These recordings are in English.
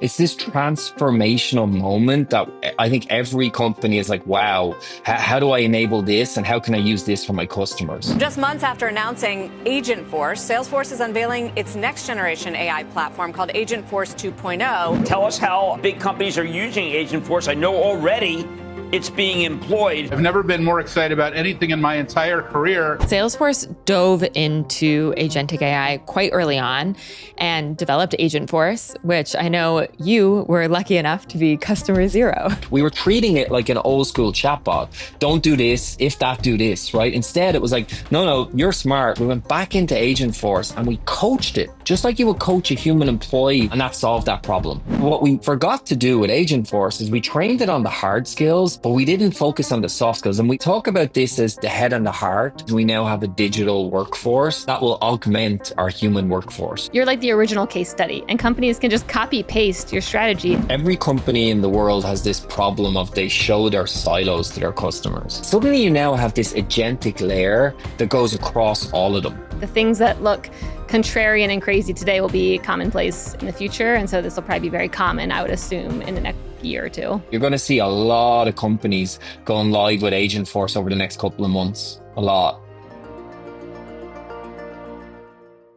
It's this transformational moment that I think every company is like, wow, how do I enable this? And how can I use this for my customers? Just months after announcing Agentforce, Salesforce is unveiling its next generation AI platform called Agentforce 2.0. Tell us how big companies are using Agentforce. I know already it's being employed. I've never been more excited about anything in my entire career. Salesforce dove into agentic AI quite early on and developed Agentforce, which I know you were lucky enough to be customer zero. We were treating it like an old school chatbot. Don't do this, if that, do this, right? Instead, it was like, no, you're smart. We went back into Agentforce and we coached it, just like you would coach a human employee, and that solved that problem. What we forgot to do with Agentforce is we trained it on the hard skills, but we didn't focus on the soft skills. And we talk about this as the head and the heart. We now have a digital workforce that will augment our human workforce. You're like the original case study, and companies can just copy paste your strategy. Every company in the world has this problem of they show their silos to their customers. Suddenly you now have this agentic layer that goes across all of them. The things that look contrarian and crazy today will be commonplace in the future. And so this will probably be very common, I would assume, in the next year or two. You're going to see a lot of companies going live with Agentforce over the next couple of months. A lot.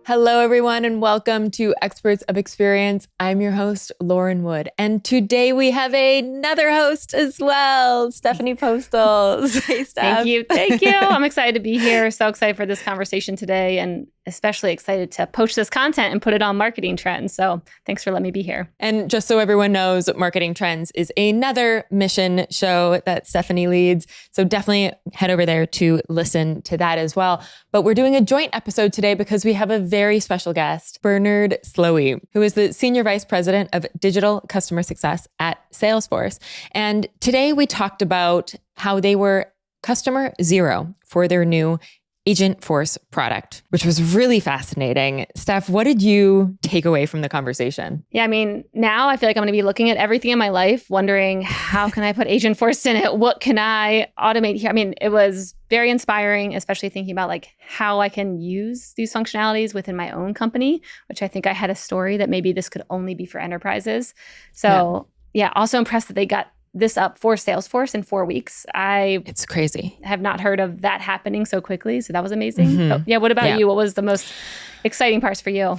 Hello, everyone, and welcome to Experts of Experience. I'm your host, Lauren Wood. And today we have another host as well, Stephanie Postles. Hey, Steph. Thank you. I'm excited to be here. So excited for this conversation today, and especially excited to poach this content and put it on Marketing Trends. So thanks for letting me be here. And just so everyone knows, Marketing Trends is another mission show that Stephanie leads. So definitely head over there to listen to that as well. But we're doing a joint episode today because we have a very special guest, Bernard Slowey, who is the Senior Vice President of Digital Customer Success at Salesforce. And today we talked about how they were customer zero for their new Agentforce product, which was really fascinating. Steph, what did you take away from the conversation? Yeah, I mean, now I feel like I'm going to be looking at everything in my life, wondering how can I put Agentforce in it? What can I automate here? I mean, it was very inspiring, especially thinking about like how I can use these functionalities within my own company, which I think I had a story that maybe this could only be for enterprises. So yeah, also impressed that they got this up for Salesforce in 4 weeks. It's crazy. Have not heard of that happening so quickly. So that was amazing. Mm-hmm. Yeah. What about you? What was the most exciting parts for you?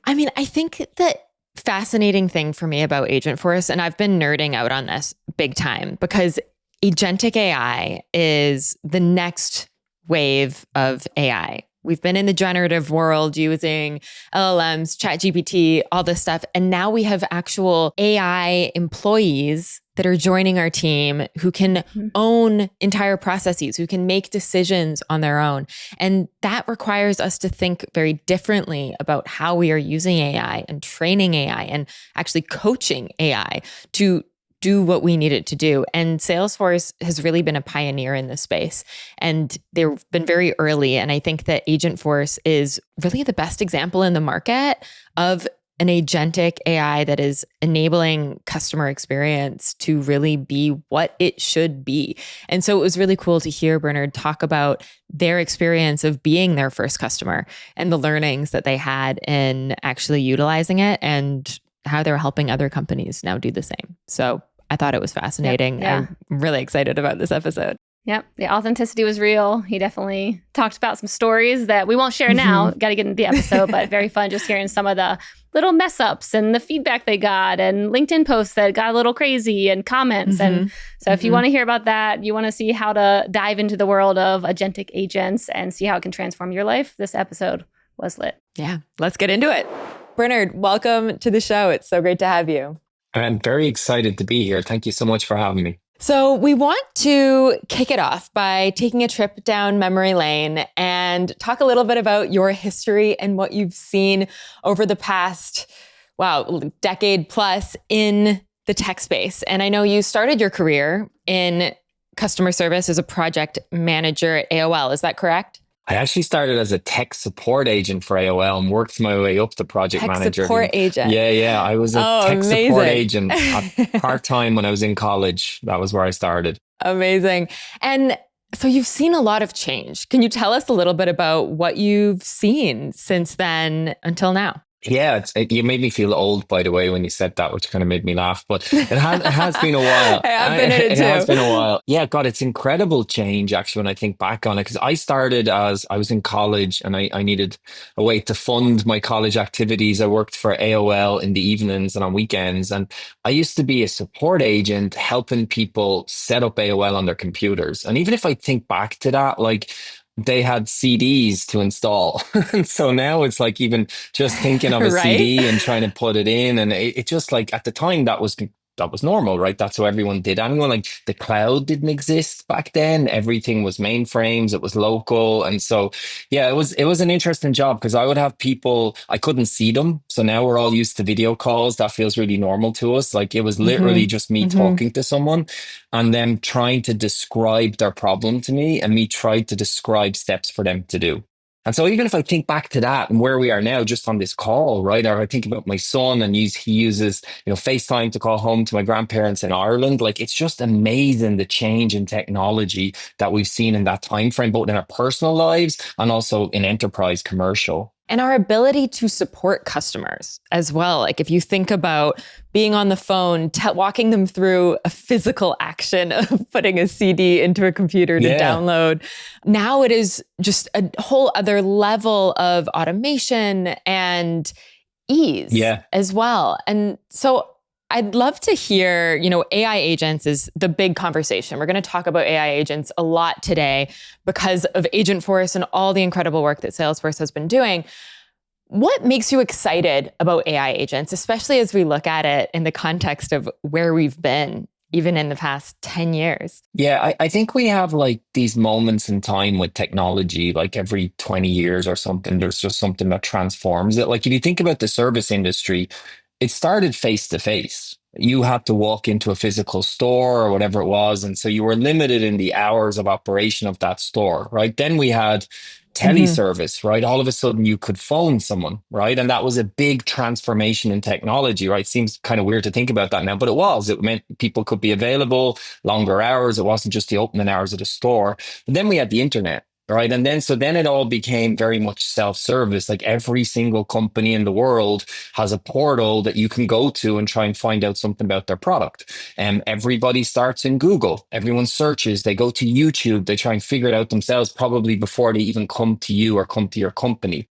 I mean, I think the fascinating thing for me about Agentforce, and I've been nerding out on this big time, because agentic AI is the next wave of AI. We've been in the generative world using LLMs, ChatGPT, all this stuff. And now we have actual AI employees that are joining our team who can own entire processes, who can make decisions on their own. And that requires us to think very differently about how we are using AI and training AI and actually coaching AI to do what we need it to do. And Salesforce has really been a pioneer in this space. And they've been very early. And I think that Agentforce is really the best example in the market of an agentic AI that is enabling customer experience to really be what it should be. And so it was really cool to hear Bernard talk about their experience of being their first customer and the learnings that they had in actually utilizing it and how they're helping other companies now do the same. So I thought it was fascinating. Yeah. I'm really excited about this episode. Yep. The authenticity was real. He definitely talked about some stories that we won't share now. Got to get into the episode, but very fun just hearing some of the little mess ups and the feedback they got and LinkedIn posts that got a little crazy and comments. And so if you want to hear about that, you want to see how to dive into the world of agentic agents and see how it can transform your life, this episode was lit. Yeah. Let's get into it. Bernard, welcome to the show. It's so great to have you. I'm very excited to be here. Thank you so much for having me. So we want to kick it off by taking a trip down memory lane and talk a little bit about your history and what you've seen over the past, decade plus in the tech space. And I know you started your career in customer service as a project manager at AOL. Is that correct? I actually started as a tech support agent for AOL and worked my way up to project manager. Tech support agent. Yeah. I was a tech support agent part-time when I was in college. That was where I started. Amazing. And so you've seen a lot of change. Can you tell us a little bit about what you've seen since then until now? Yeah, you made me feel old, by the way, when you said that, which kind of made me laugh. But it has been a while. I have been in it It has been a too. while. Yeah, God, it's incredible change actually when I think back on it. Because I started as I was in college and I needed a way to fund my college activities. I worked for AOL in the evenings and on weekends, and I used to be a support agent helping people set up AOL on their computers. And even if I think back to that, like they had CDs to install. And so now it's like even just thinking of a Right? CD and trying to put it in. And it just like at the time that was normal, right? That's how everyone did. Anyone like the cloud didn't exist back then. Everything was mainframes. It was local. And so, yeah, it was an interesting job because I would have people, I couldn't see them. So now we're all used to video calls. That feels really normal to us. Like it was literally Hmm. just me Hmm. talking to someone and them trying to describe their problem to me and me trying to describe steps for them to do. And so even if I think back to that and where we are now, just on this call, right? Or I think about my son and he uses, FaceTime to call home to my grandparents in Ireland. Like it's just amazing the change in technology that we've seen in that time frame, both in our personal lives and also in enterprise commercial. And our ability to support customers as well. Like if you think about being on the phone, walking them through a physical action of putting a CD into a computer to Yeah. download, now it is just a whole other level of automation and ease Yeah. as well. And so I'd love to hear, AI agents is the big conversation. We're going to talk about AI agents a lot today because of Agentforce and all the incredible work that Salesforce has been doing. What makes you excited about AI agents, especially as we look at it in the context of where we've been, even in the past 10 years? Yeah, I think we have like these moments in time with technology, like every 20 years or something, there's just something that transforms it. Like if you think about the service industry, it started face to face. You had to walk into a physical store or whatever it was. And so you were limited in the hours of operation of that store, right? Then we had Hmm. teleservice, right? All of a sudden you could phone someone, right? And that was a big transformation in technology, right? Seems kind of weird to think about that now, but it was. It meant people could be available longer hours. It wasn't just the opening hours of the store. But then we had the internet. Right. And then it all became very much self-service. Like every single company in the world has a portal that you can go to and try and find out something about their product. And everybody starts in Google. Everyone searches, they go to YouTube, they try and figure it out themselves, probably before they even come to you or come to your company.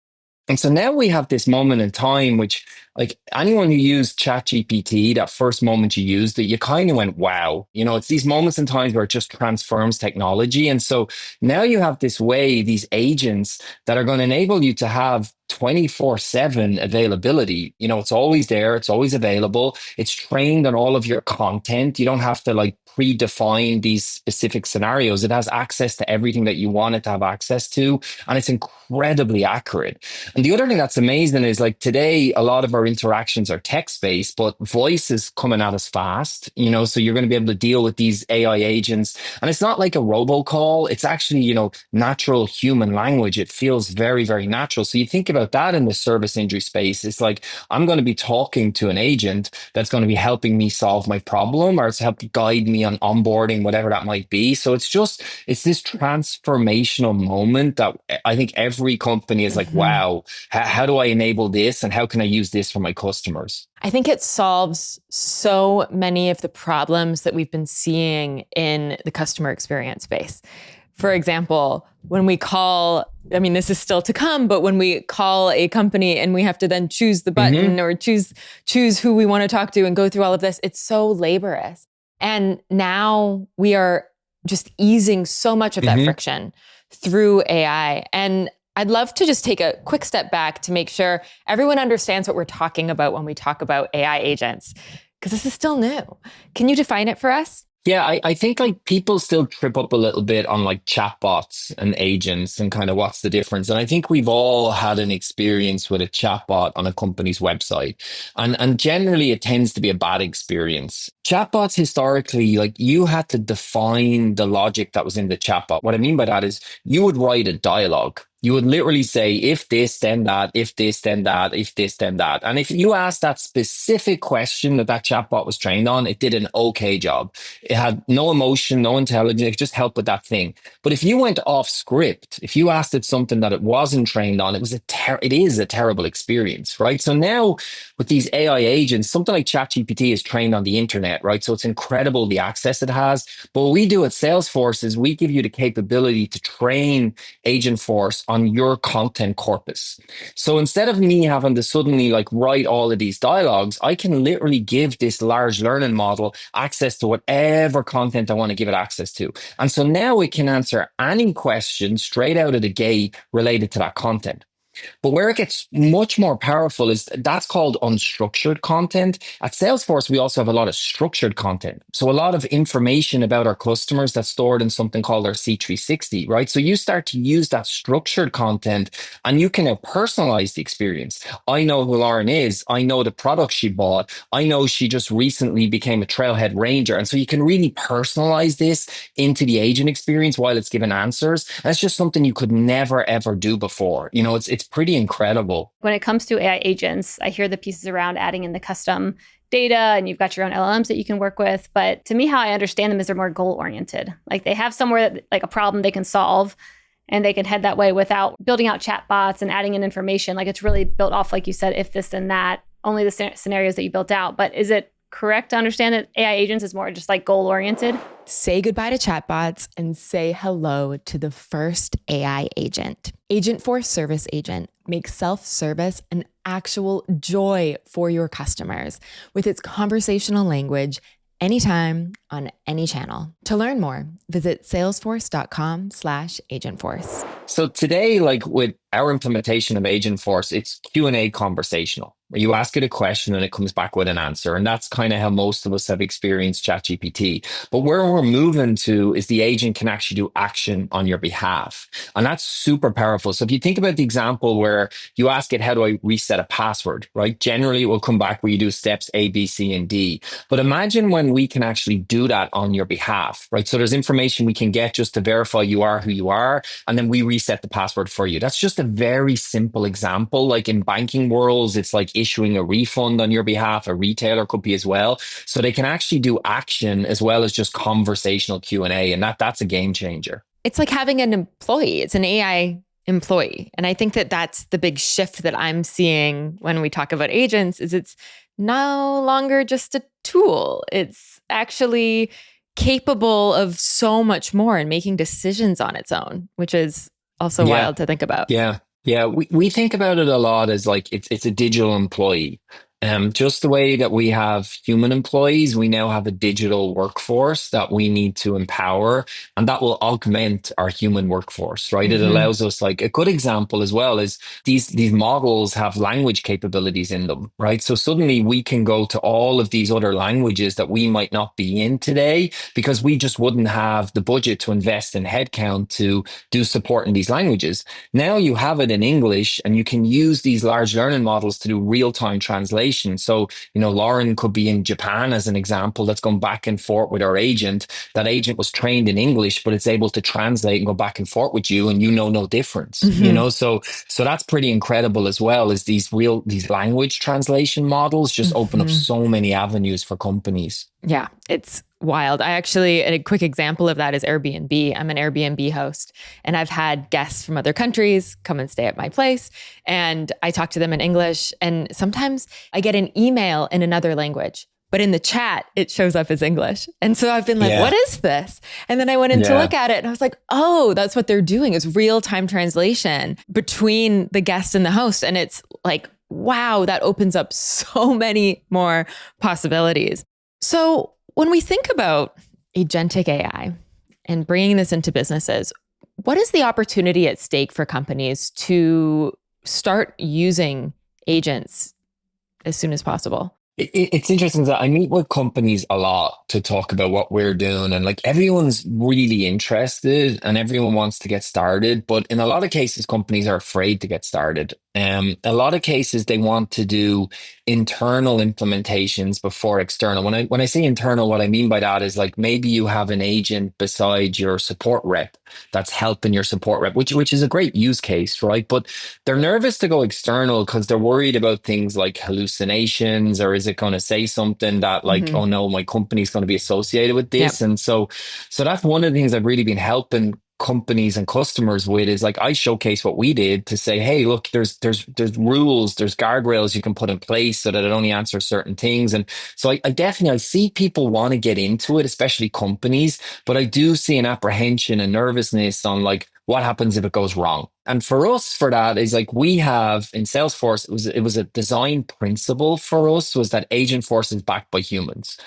And so now we have this moment in time, which like anyone who used ChatGPT, that first moment you used it, you kind of went, wow, it's these moments in times where it just transforms technology. And so now you have this way, these agents that are going to enable you to have 24/7 availability. It's always there. It's always available. It's trained on all of your content. You don't have to like predefine these specific scenarios. It has access to everything that you want it to have access to. And it's incredibly accurate. And the other thing that's amazing is like today, a lot of our interactions are text based, but voice is coming at us fast, so you're going to be able to deal with these AI agents. And it's not like a robocall. It's actually, natural human language. It feels very, very natural. So you think about that in the service industry space. It's like, I'm going to be talking to an agent that's going to be helping me solve my problem or it's help guide me on onboarding, whatever that might be. So it's this transformational moment that I think every company is like, Hmm. wow, how do I enable this and how can I use this for my customers? I think it solves so many of the problems that we've been seeing in the customer experience space. For example, when we call, I mean, this is still to come, but when we call a company and we have to then choose the button or choose who we want to talk to and go through all of this, it's so laborious. And now we are just easing so much of that friction through AI. And I'd love to just take a quick step back to make sure everyone understands what we're talking about when we talk about AI agents, because this is still new. Can you define it for us? Yeah, I think like people still trip up a little bit on like chatbots and agents and kind of what's the difference. And I think we've all had an experience with a chatbot on a company's website. And generally it tends to be a bad experience. Chatbots historically, like you had to define the logic that was in the chatbot. What I mean by that is you would write a dialogue. You would literally say, if this, then that, if this, then that, if this, then that. And if you asked that specific question that chatbot was trained on, it did an okay job. It had no emotion, no intelligence, it just helped with that thing. But if you went off script, if you asked it something that it wasn't trained on, it is a terrible experience, right? So now with these AI agents, something like ChatGPT is trained on the internet, right? So it's incredible the access it has. But what we do at Salesforce is we give you the capability to train Agentforce on your content corpus. So instead of me having to suddenly like write all of these dialogues, I can literally give this large learning model access to whatever content I want to give it access to. And so now it can answer any question straight out of the gate related to that content. But where it gets much more powerful is that's called unstructured content. At Salesforce, we also have a lot of structured content. So a lot of information about our customers that's stored in something called our C360, right? So you start to use that structured content and you can now personalize the experience. I know who Lauren is. I know the product she bought. I know she just recently became a Trailhead Ranger. And so you can really personalize this into the agent experience while it's giving answers. That's just something you could never, ever do before. You know, it's pretty incredible. When it comes to AI agents, I hear the pieces around adding in the custom data and you've got your own LLMs that you can work with. But to me, how I understand them is they're more goal oriented. Like they have somewhere that, like a problem they can solve and they can head that way without building out chatbots and adding in information. Like it's really built off, like you said, if this, then that, only the scenarios that you built out. But is it correct to understand that AI agents is more just like goal oriented? Say goodbye to chatbots and say hello to the first AI agent. Agentforce Service Agent makes self-service an actual joy for your customers with its conversational language anytime on any channel. To learn more, visit salesforce.com/agentforce. So today, like with our implementation of Agentforce, it's Q&A conversational. You ask it a question and it comes back with an answer. And that's kind of how most of us have experienced ChatGPT. But where we're moving to is the agent can actually do action on your behalf. And that's super powerful. So if you think about the example where you ask it, how do I reset a password, right? Generally, it will come back where you do steps A, B, C, and D. But imagine when we can actually do that on your behalf, right? So there's information we can get just to verify you are who you are. And then we reset the password for you. That's just a very simple example. Like in banking worlds, it's like issuing a refund on your behalf. A retailer could be as well. So they can actually do action as well as just conversational Q&A. And that's a game changer. It's like having an employee. It's an AI employee. And I think that that's the big shift that I'm seeing when we talk about agents is it's no longer just a tool. It's actually capable of so much more and making decisions on its own, which is also wild to think about. Yeah. We think about it a lot as like it's a digital employee. Just the way that we have human employees, we now have a digital workforce that we need to empower, and that will augment our human workforce, right? Mm-hmm. It allows us, like a good example as well is these models have language capabilities in them, right? So suddenly we can go to all of these other languages that we might not be in today because we just wouldn't have the budget to invest in headcount to do support in these languages. Now you have it in English and you can use these large learning models to do real-time translation. So, you know, Lauren could be in Japan as an example that's going back and forth with our agent. That agent was trained in English, but it's able to translate and go back and forth with you and you know no difference, you know? So that's pretty incredible as well as these language translation models just open up so many avenues for companies. Yeah, it's wild. A quick example of that is Airbnb. I'm an Airbnb host and I've had guests from other countries come and stay at my place and I talk to them in English and sometimes I get an email in another language, but in the chat, it shows up as English. And so I've been like, what is this? And then I went in to look at it and I was like, oh, that's what they're doing is real-time translation between the guest and the host. And it's like, wow, that opens up so many more possibilities. So when we think about agentic AI and bringing this into businesses, what is the opportunity at stake for companies to start using agents as soon as possible? It's interesting that I meet with companies a lot to talk about what we're doing and like everyone's really interested and everyone wants to get started. But in a lot of cases, companies are afraid to get started. A lot of cases they want to do internal implementations before external. When I say internal, what I mean by that is like maybe you have an agent beside your support rep that's helping your support rep, which is a great use case, right? But they're nervous to go external because they're worried about things like hallucinations, or is it going to say something that like, Mhm. oh no, my company's going to be associated with Yep. this. And so that's one of the things I've really been helping companies and customers with, is like I showcase what we did to say, hey, look, there's rules, there's guardrails you can put in place so that it only answers certain things. And so I definitely, I see people want to get into it, especially companies, but I do see an apprehension and nervousness on like what happens if it goes wrong. And for us, for that is like we have in Salesforce, it was a design principle for us, was that Agentforce is backed by humans.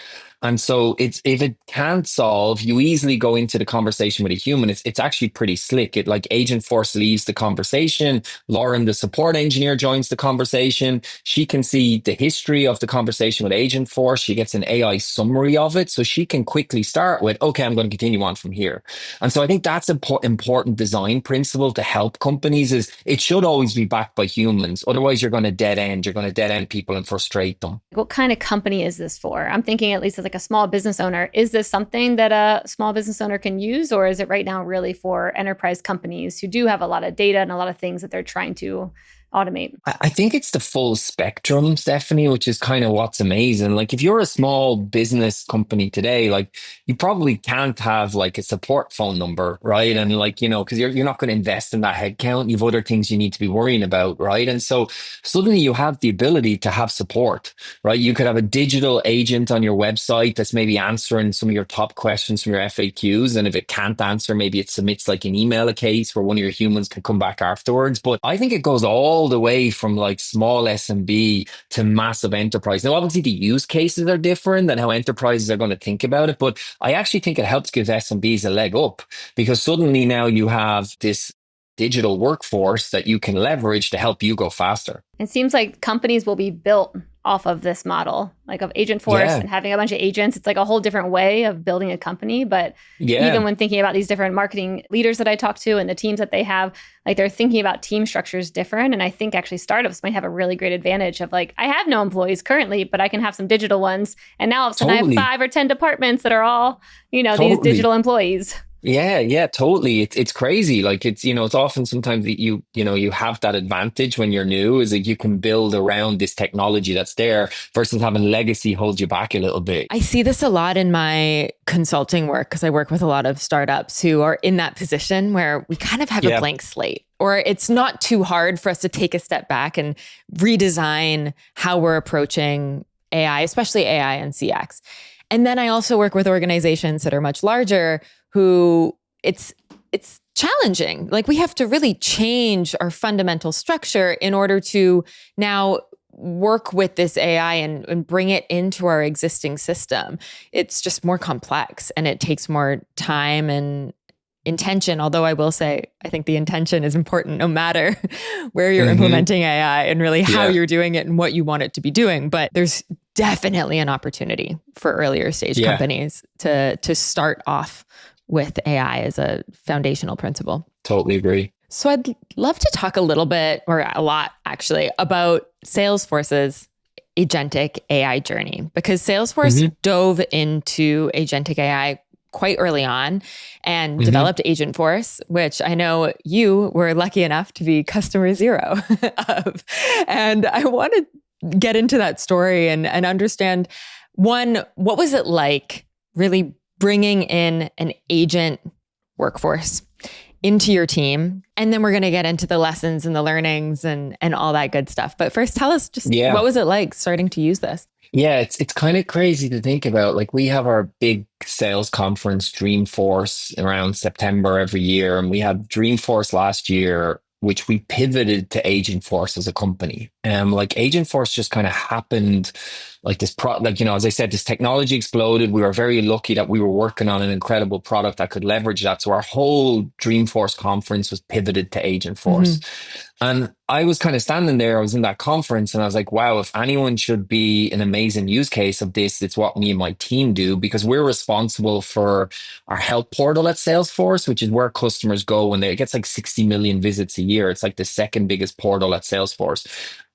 And so it's, if it can't solve, you easily go into the conversation with a human. It's actually pretty slick. It like Agentforce leaves the conversation. Lauren, the support engineer, joins the conversation. She can see the history of the conversation with Agentforce. She gets an AI summary of it. So she can quickly start with, okay, I'm going to continue on from here. And so I think that's an important design principle to help companies, is it should always be backed by humans. Otherwise, you're going to dead end. You're going to dead end people and frustrate them. What kind of company is this for? I'm thinking at least as like a small business owner. Is this something that a small business owner can use, or is it right now really for enterprise companies who do have a lot of data and a lot of things that they're trying to automate? I think it's the full spectrum, Stephanie, which is kind of what's amazing. Like if you're a small business company today, like you probably can't have like a support phone number, right? And like, because you're not going to invest in that headcount. You've other things you need to be worrying about, right? And so suddenly you have the ability to have support, right? You could have a digital agent on your website that's maybe answering some of your top questions from your FAQs. And if it can't answer, maybe it submits like an email a case where one of your humans can come back afterwards. But I think it goes all the way from like small SMB to massive enterprise. Now, obviously the use cases are different and how enterprises are going to think about it, but I actually think it helps give SMBs a leg up, because suddenly now you have this digital workforce that you can leverage to help you go faster. It seems like companies will be built off of this model, like of Agentforce and having a bunch of agents. It's like a whole different way of building a company. But even when thinking about these different marketing leaders that I talk to and the teams that they have, like they're thinking about team structures different. And I think actually startups might have a really great advantage of like, I have no employees currently, but I can have some digital ones. And now all of a sudden I have 5 or 10 departments that are all, these digital employees. Yeah, totally. It's crazy. Like it's often sometimes that you have that advantage when you're new, is that you can build around this technology that's there versus having legacy hold you back a little bit. I see this a lot in my consulting work because I work with a lot of startups who are in that position where we kind of have a blank slate, or it's not too hard for us to take a step back and redesign how we're approaching AI, especially AI and CX. And then I also work with organizations that are much larger who it's challenging. Like we have to really change our fundamental structure in order to now work with this AI and bring it into our existing system. It's just more complex and it takes more time and intention. Although I will say, I think the intention is important no matter where you're implementing AI and really how you're doing it and what you want it to be doing. But there's definitely an opportunity for earlier stage companies to start off with AI as a foundational principle. Totally agree. So I'd love to talk a little bit, or a lot actually, about Salesforce's agentic AI journey, because Salesforce dove into agentic AI quite early on and developed Agentforce, which I know you were lucky enough to be customer zero of. And I want to get into that story and understand, one, what was it like really bringing in an agent workforce into your team? And then we're going to get into the lessons and the learnings and all that good stuff. But first, tell us just what was it like starting to use this? Yeah, it's kind of crazy to think about. Like we have our big sales conference, Dreamforce, around September every year. And we had Dreamforce last year, which we pivoted to Agentforce as a company. Like Agentforce just kind of happened like this as I said, this technology exploded. We were very lucky that we were working on an incredible product that could leverage that. So our whole Dreamforce conference was pivoted to Agentforce. And I was kind of standing there, I was in that conference, and I was like, wow, if anyone should be an amazing use case of this, it's what me and my team do, because we're responsible for our help portal at Salesforce, which is where customers go when it gets like 60 million visits a year. It's like the second biggest portal at Salesforce.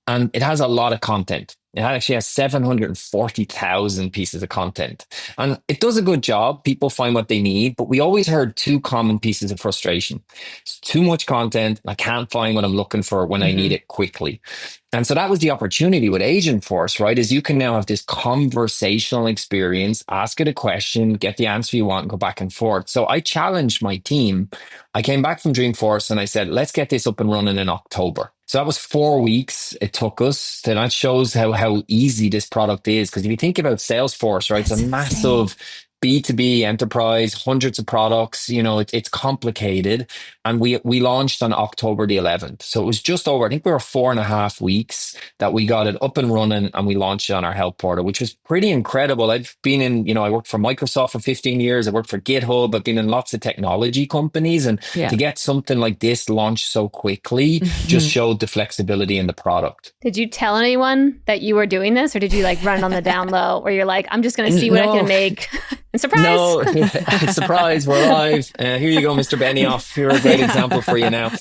And it has a lot of content. It actually has 740,000 pieces of content. And it does a good job. People find what they need, but we always heard two common pieces of frustration. It's too much content. I can't find what I'm looking for when I need it quickly. And so that was the opportunity with Agentforce, right? Is you can now have this conversational experience, ask it a question, get the answer you want, and go back and forth. So I challenged my team. I came back from Dreamforce and I said, let's get this up and running in October. So that was 4 weeks it took us. And that shows how easy this product is. Because if you think about Salesforce, right, it's a massive B2B enterprise, hundreds of products, it's complicated. And we launched on October the 11th. So it was just over, I think we were 4.5 weeks that we got it up and running, and we launched it on our help portal, which was pretty incredible. I've been in, I worked for Microsoft for 15 years. I worked for GitHub. I've been in lots of technology companies, and to get something like this launched so quickly just showed the flexibility in the product. Did you tell anyone that you were doing this, or did you like run on the down low where you're like, I'm just going to see what I can make? And surprise! No, surprise, we're live. Here you go, Mr. Benioff. You're a great example for you now.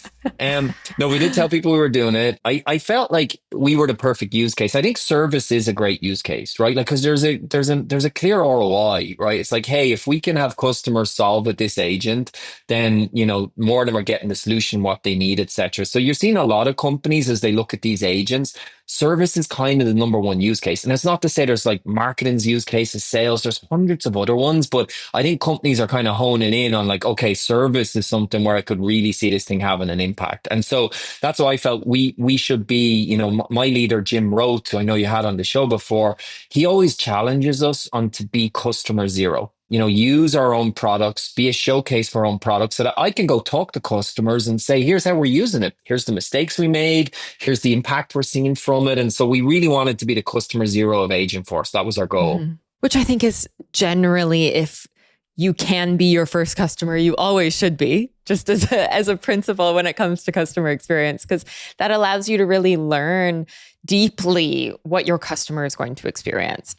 No, we did tell people we were doing it. I felt like we were the perfect use case. I think service is a great use case, right? Like, because there's a clear ROI, right? It's like, hey, if we can have customers solve with this agent, then more of them are getting the solution what they need, etc. So you're seeing a lot of companies as they look at these agents. Service is kind of the number one use case. And it's not to say there's like marketing's use cases, sales, there's hundreds of other ones, but I think companies are kind of honing in on like, okay, service is something where I could really see this thing having an impact. And so that's why I felt we should be, my leader, Jim Roth, who I know you had on the show before, he always challenges us on to be customer zero. Use our own products, be a showcase for our own products so that I can go talk to customers and say, here's how we're using it. Here's the mistakes we made. Here's the impact we're seeing from it. And so we really wanted to be the customer zero of Agentforce. That was our goal. Which I think is generally, if you can be your first customer, you always should be, just as a principle when it comes to customer experience, because that allows you to really learn deeply what your customer is going to experience.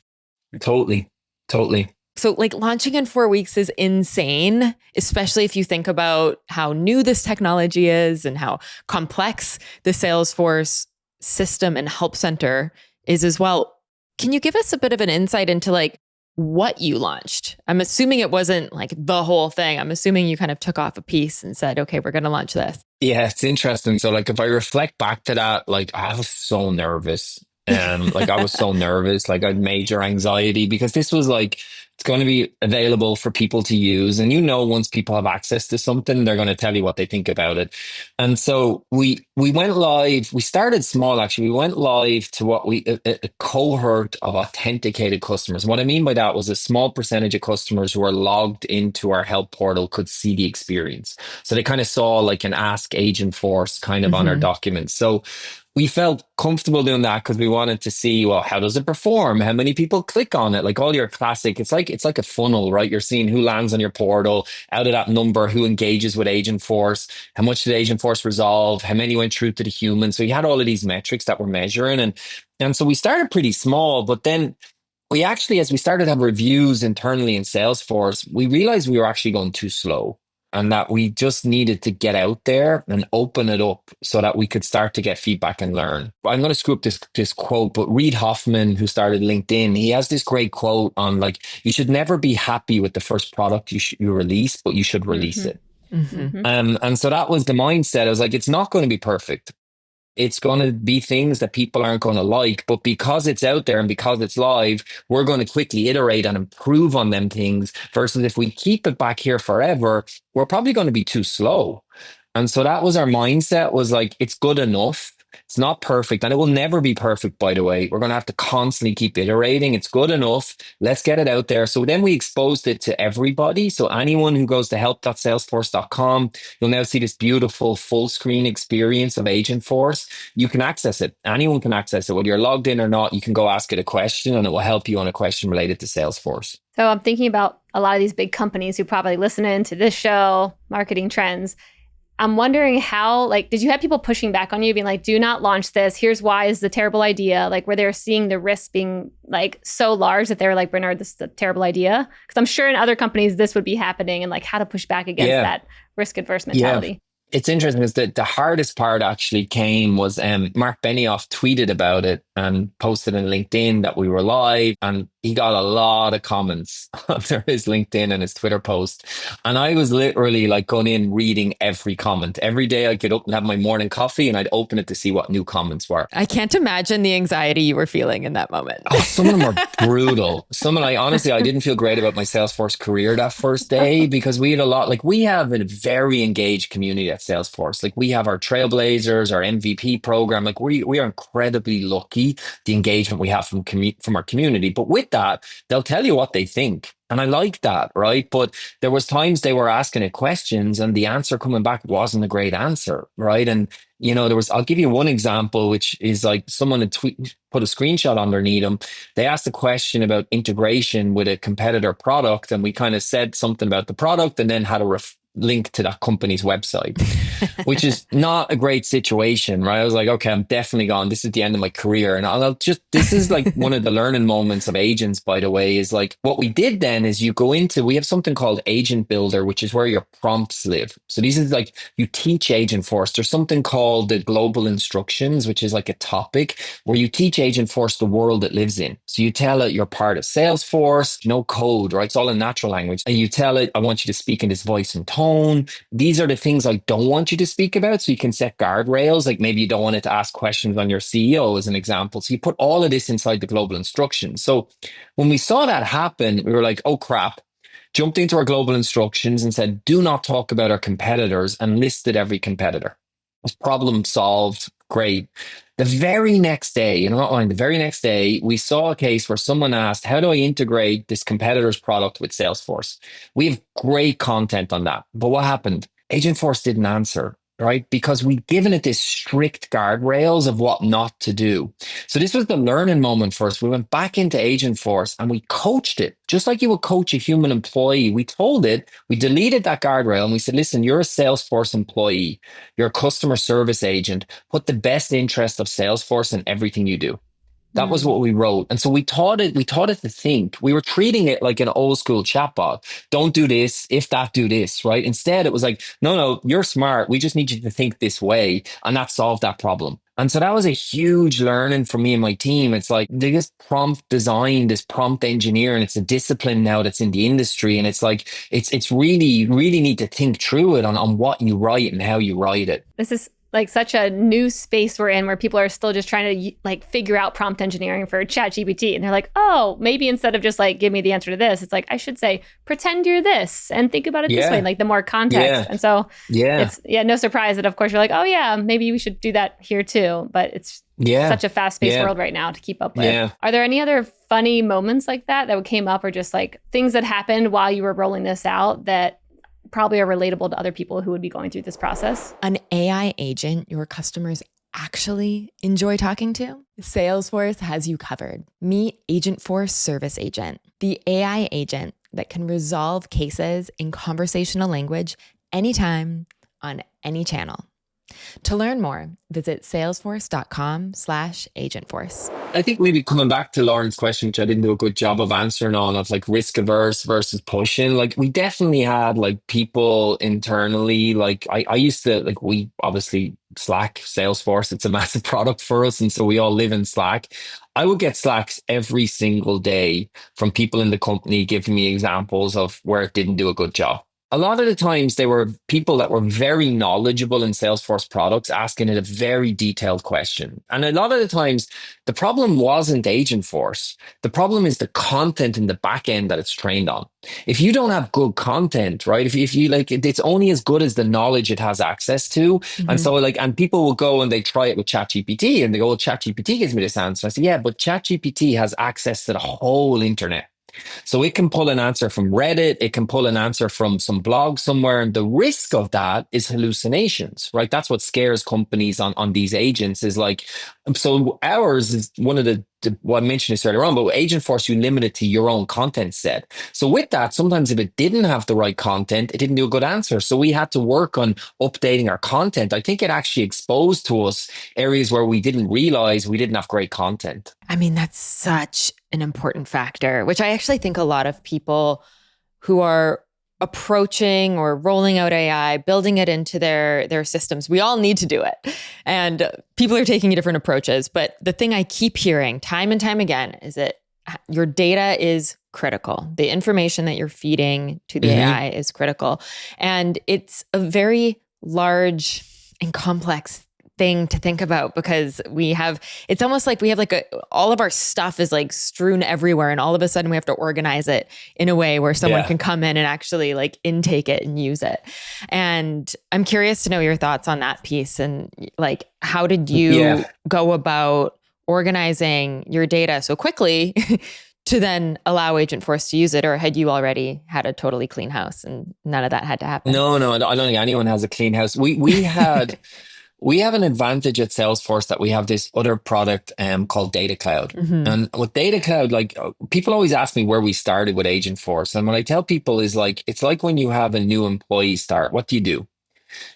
Totally. So like launching in 4 weeks is insane, especially if you think about how new this technology is and how complex the Salesforce system and help center is as well. Can you give us a bit of an insight into like what you launched? I'm assuming it wasn't like the whole thing. I'm assuming you kind of took off a piece and said, okay, we're going to launch this. Yeah, it's interesting. So like if I reflect back to that, like I was so nervous. Like I was so nervous, like I had major anxiety because this was like, it's going to be available for people to use. And once people have access to something, they're going to tell you what they think about it. And so we went live. We started small, actually. We went live to what a cohort of authenticated customers. What I mean by that was a small percentage of customers who are logged into our help portal could see the experience. So they kind of saw like an Ask Agentforce kind of on our documents. So we felt comfortable doing that because we wanted to see, well, how does it perform? How many people click on it? Like all your classic, it's like a funnel, right? You're seeing who lands on your portal, out of that number, who engages with Agentforce, how much did Agentforce resolve, how many went through to the human. So you had all of these metrics that we're measuring. And so we started pretty small, but then we actually, as we started to have reviews internally in Salesforce, we realized we were actually going too slow. And that we just needed to get out there and open it up so that we could start to get feedback and learn. I'm going to screw up this quote, but Reid Hoffman, who started LinkedIn, he has this great quote on like, you should never be happy with the first product you release, but you should release it. And so that was the mindset. I was like, it's not going to be perfect. It's going to be things that people aren't going to like, but because it's out there and because it's live, we're going to quickly iterate and improve on them things versus if we keep it back here forever, we're probably going to be too slow. And so that was our mindset, was like, it's good enough. It's not perfect, and it will never be perfect, by the way. We're going to have to constantly keep iterating. It's good enough. Let's get it out there. So then we exposed it to everybody. So anyone who goes to help.salesforce.com, you'll now see this beautiful full screen experience of Agentforce. You can access it. Anyone can access it. Whether you're logged in or not, you can go ask it a question and it will help you on a question related to Salesforce. So I'm thinking about a lot of these big companies who probably listen in to this show, Marketing Trends. I'm wondering how, like, did you have people pushing back on you being like, do not launch this. Here's why this is a terrible idea. Like where they're seeing the risk being like so large that they're like, Bernard, this is a terrible idea. Because I'm sure in other companies, this would be happening, and like how to push back against that risk adverse mentality. Yeah. It's interesting because the hardest part actually came was Mark Benioff tweeted about it and posted on LinkedIn that we were live, and he got a lot of comments under his LinkedIn and his Twitter post. And I was literally like going in reading every comment. Every day I'd get up and have my morning coffee and I'd open it to see what new comments were. I can't imagine the anxiety you were feeling in that moment. Oh, some of them were brutal. Some of them, honestly, I didn't feel great about my Salesforce career that first day because we had a lot, like we have a very engaged community at Salesforce. Like we have our Trailblazers, our MVP program. Like we are incredibly lucky the engagement we have from our community. But with that, they'll tell you what they think. And I like that, right? But there was times they were asking it questions and the answer coming back wasn't a great answer, right? And, you know, I'll give you one example, which is like someone had put a screenshot underneath them. They asked a question about integration with a competitor product. And we kind of said something about the product and then had a link to that company's website, which is not a great situation, right? I was like, okay, I'm definitely gone. This is the end of my career. And this is like one of the learning moments of agents, by the way, is like what we did then is we have something called Agent Builder, which is where your prompts live. So these is like, you teach Agentforce. There's something called the global instructions, which is like a topic where you teach Agentforce the world it lives in. So you tell it you're part of Salesforce, no code, right? It's all in natural language. And you tell it, I want you to speak in this voice and tone. These are the things I don't want you to speak about. So you can set guardrails. Like maybe you don't want it to ask questions on your CEO as an example. So you put all of this inside the global instructions. So when we saw that happen, we were like, oh crap, jumped into our global instructions and said, do not talk about our competitors, and listed every competitor. It was problem solved. Great. The very next day, the very next day, we saw a case where someone asked, how do I integrate this competitor's product with Salesforce? We have great content on that. But what happened? Agentforce didn't answer, right? Because we've given it this strict guardrails of what not to do. So this was the learning moment for us. We went back into Agentforce and we coached it, just like you would coach a human employee. We told it, we deleted that guardrail and we said, listen, you're a Salesforce employee. You're a customer service agent. Put the best interest of Salesforce in everything you do. That was what we wrote. And so we taught it to think. We were treating it like an old school chatbot. Don't do this, if that, do this, right? Instead, it was like, no, you're smart. We just need you to think this way. And that solved that problem. And so that was a huge learning for me and my team. It's like they just prompt design, this prompt engineer, and it's a discipline now that's in the industry. And it's like, it's really, really need to think through it on what you write and how you write it. This is like such a new space we're in where people are still just trying to like figure out prompt engineering for ChatGPT. And they're like, oh, maybe instead of just like, give me the answer to this, it's like, I should say, pretend you're this and think about it this way, like the more context. Yeah. And so it's no surprise that of course you're like, oh yeah, maybe we should do that here too. But it's such a fast-paced world right now to keep up with. Yeah. Are there any other funny moments like that came up, or just like things that happened while you were rolling this out that probably are relatable to other people who would be going through this process? An AI agent your customers actually enjoy talking to? Salesforce has you covered. Meet Agentforce Service Agent, the AI agent that can resolve cases in conversational language anytime on any channel. To learn more, visit salesforce.com/agentforce. I think maybe coming back to Lauren's question, which I didn't do a good job of answering on, of like risk averse versus pushing. Like we definitely had like people internally, like I used to, like we obviously Slack, Salesforce, it's a massive product for us. And so we all live in Slack. I would get Slacks every single day from people in the company giving me examples of where it didn't do a good job. A lot of the times they were people that were very knowledgeable in Salesforce products asking it a very detailed question. And a lot of the times the problem wasn't Agentforce. The problem is the content in the back end that it's trained on. If you don't have good content, right? If you like, it's only as good as the knowledge it has access to. And so like, and people will go and they try it with ChatGPT and they go, well, ChatGPT gives me this answer. I say, yeah, but ChatGPT has access to the whole internet. So it can pull an answer from Reddit, it can pull an answer from some blog somewhere. And the risk of that is hallucinations, right? That's what scares companies on these agents is like, so ours is one of well, I mentioned this earlier on, but with Agentforce, you limit it to your own content set. So with that, sometimes if it didn't have the right content, it didn't do a good answer. So we had to work on updating our content. I think it actually exposed to us areas where we didn't realize we didn't have great content. I mean, that's such an important factor, which I actually think a lot of people who are approaching or rolling out AI, building it into their systems, we all need to do it. And people are taking different approaches. But the thing I keep hearing time and time again is that your data is critical. The information that you're feeding to the AI is critical. And it's a very large and complex thing to think about because it's almost like we have all of our stuff is like strewn everywhere, and all of a sudden we have to organize it in a way where someone can come in and actually like intake it and use it. And I'm curious to know your thoughts on that piece, and like, how did you go about organizing your data so quickly to then allow Agentforce to use it? Or had you already had a totally clean house and none of that had to happen? No, I don't think anyone has a clean house. We had we have an advantage at Salesforce that we have this other product called Data Cloud. And with Data Cloud, like people always ask me where we started with Agentforce. And what I tell people is like, it's like when you have a new employee start, what do?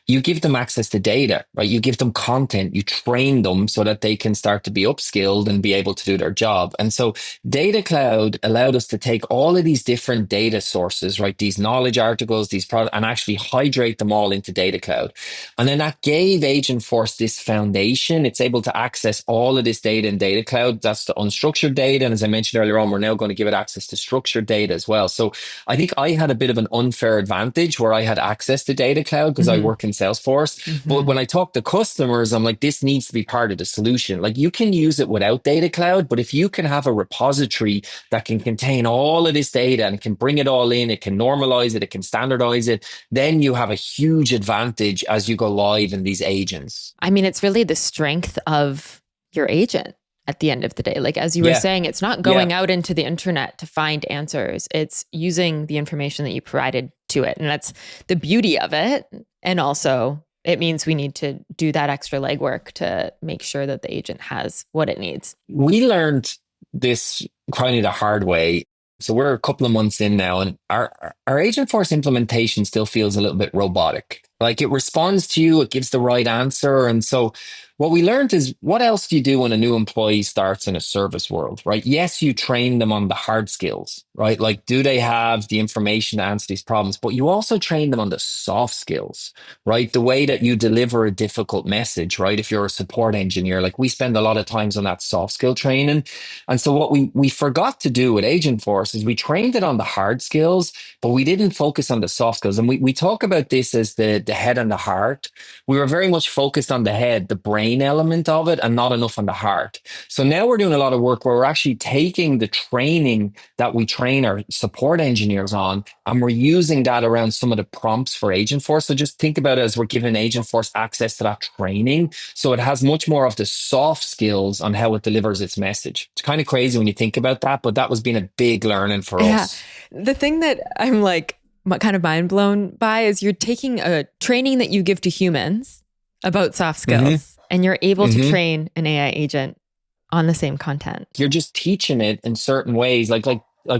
You give them access to data, right? You give them content, you train them so that they can start to be upskilled and be able to do their job. And so Data Cloud allowed us to take all of these different data sources, right? These knowledge articles, these products, and actually hydrate them all into Data Cloud. And then that gave Agentforce this foundation. It's able to access all of this data in Data Cloud. That's the unstructured data. And as I mentioned earlier on, we're now going to give it access to structured data as well. So I think I had a bit of an unfair advantage where I had access to Data Cloud because I work in Salesforce. But when I talk to customers, I'm like, this needs to be part of the solution. Like you can use it without Data Cloud, but if you can have a repository that can contain all of this data and can bring it all in, it can normalize it, it can standardize it, then you have a huge advantage as you go live in these agents. I mean, it's really the strength of your agent at the end of the day. Like, as you were saying, it's not going out into the internet to find answers. It's using the information that you provided to it. And that's the beauty of it. And also, it means we need to do that extra legwork to make sure that the agent has what it needs. We learned this kind of the hard way. So we're a couple of months in now, and our Agentforce implementation still feels a little bit robotic. Like it responds to you, it gives the right answer. And so what we learned is, what else do you do when a new employee starts in a service world, right? Yes, you train them on the hard skills, right? Like, do they have the information to answer these problems? But you also train them on the soft skills, right? The way that you deliver a difficult message, right? If you're a support engineer, like we spend a lot of times on that soft skill training. And so what we forgot to do with Agentforce is we trained it on the hard skills, but we didn't focus on the soft skills. And we talk about this as the head and the heart. We were very much focused on the head, the brain element of it, and not enough on the heart. So now we're doing a lot of work where we're actually taking the training that we train our support engineers on, and we're using that around some of the prompts for Agentforce. So just think about it as we're giving Agentforce access to that training. So it has much more of the soft skills on how it delivers its message. It's kind of crazy when you think about that, but that was being a big learning for us. The thing that I'm like kind of mind blown by is you're taking a training that you give to humans about soft skills and you're able to train an AI agent on the same content. You're just teaching it in certain ways. Like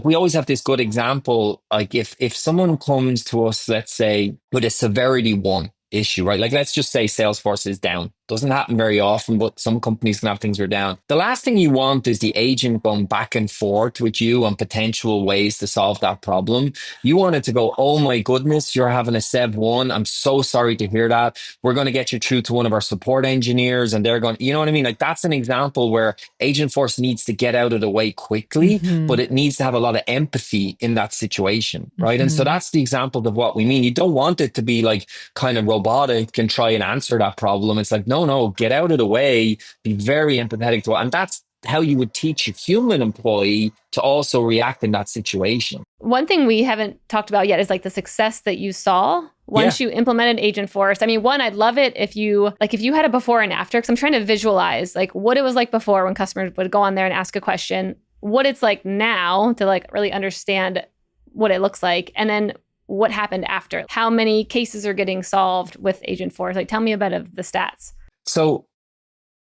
we always have this good example. Like if someone comes to us, let's say with a severity 1 issue, right? Like let's just say Salesforce is down. Doesn't happen very often, but some companies can have things where down. The last thing you want is the agent going back and forth with you on potential ways to solve that problem. You want it to go, oh my goodness, you're having a Sev 1. I'm so sorry to hear that. We're going to get you through to one of our support engineers and they're going, you know what I mean? Like that's an example where Agentforce needs to get out of the way quickly, but it needs to have a lot of empathy in that situation, right? And so that's the example of what we mean. You don't want it to be like kind of robotic and try and answer that problem. It's like, no, get out of the way, be very empathetic to it. And that's how you would teach a human employee to also react in that situation. One thing we haven't talked about yet is like the success that you saw once you implemented Agentforce. I mean, one, I'd love it if you had a before and after, because I'm trying to visualize like what it was like before when customers would go on there and ask a question, what it's like now to like really understand what it looks like. And then what happened after, how many cases are getting solved with Agentforce. Like, tell me about the stats. So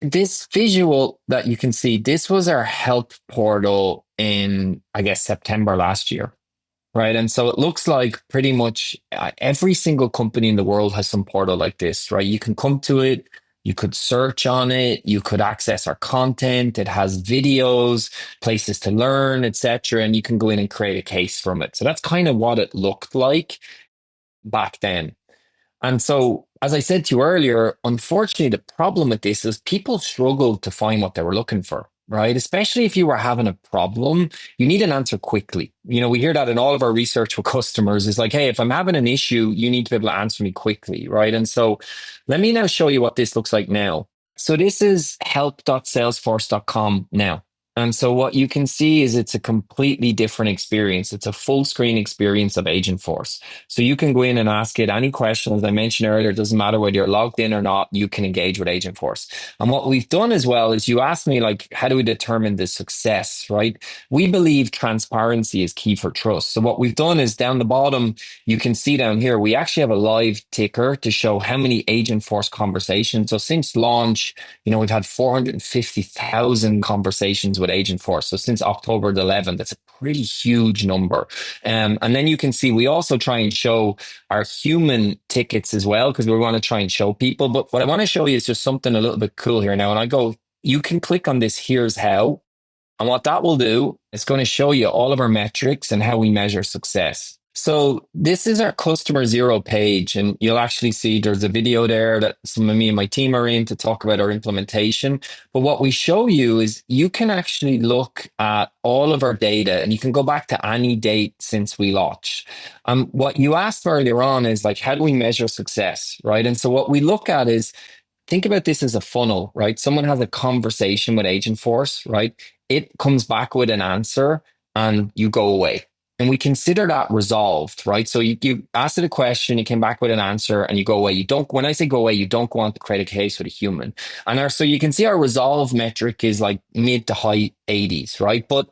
this visual that you can see, this was our help portal in, I guess, September last year, right? And so it looks like pretty much every single company in the world has some portal like this, right? You can come to it, you could search on it, you could access our content. It has videos, places to learn, etc. And you can go in and create a case from it. So that's kind of what it looked like back then. And so, as I said to you earlier, unfortunately, the problem with this is people struggled to find what they were looking for, right? Especially if you were having a problem, you need an answer quickly. You know, we hear that in all of our research with customers is like, hey, if I'm having an issue, you need to be able to answer me quickly, right? And so let me now show you what this looks like now. So this is help.salesforce.com now. And so what you can see is it's a completely different experience. It's a full screen experience of Agentforce. So you can go in and ask it any question. As I mentioned earlier, it doesn't matter whether you're logged in or not, you can engage with Agentforce. And what we've done as well is you asked me, like, how do we determine the success, right? We believe transparency is key for trust. So what we've done is down the bottom, you can see down here, we actually have a live ticker to show how many Agentforce conversations. So since launch, you know, we've had 450,000 conversations with Agentforce. So since October the 11th, that's a pretty huge number. And then you can see we also try and show our human tickets as well, because we want to try and show people. But what I want to show you is just something a little bit cool here now. And I go, you can click on this, here's how. And what that will do, it's going to show you all of our metrics and how we measure success. So this is our customer zero page, and you'll actually see there's a video there that some of me and my team are in to talk about our implementation. But what we show you is you can actually look at all of our data and you can go back to any date since we launched. What you asked earlier on is like, how do we measure success, right? And so what we look at is, think about this as a funnel, right? Someone has a conversation with Agentforce, right? It comes back with an answer and you go away. And we consider that resolved, right? So you asked it a question, you came back with an answer, and you go away. You don't, when I say go away, you don't go on to create a case with a human. And so you can see our resolve metric is like mid to high 80s, right? But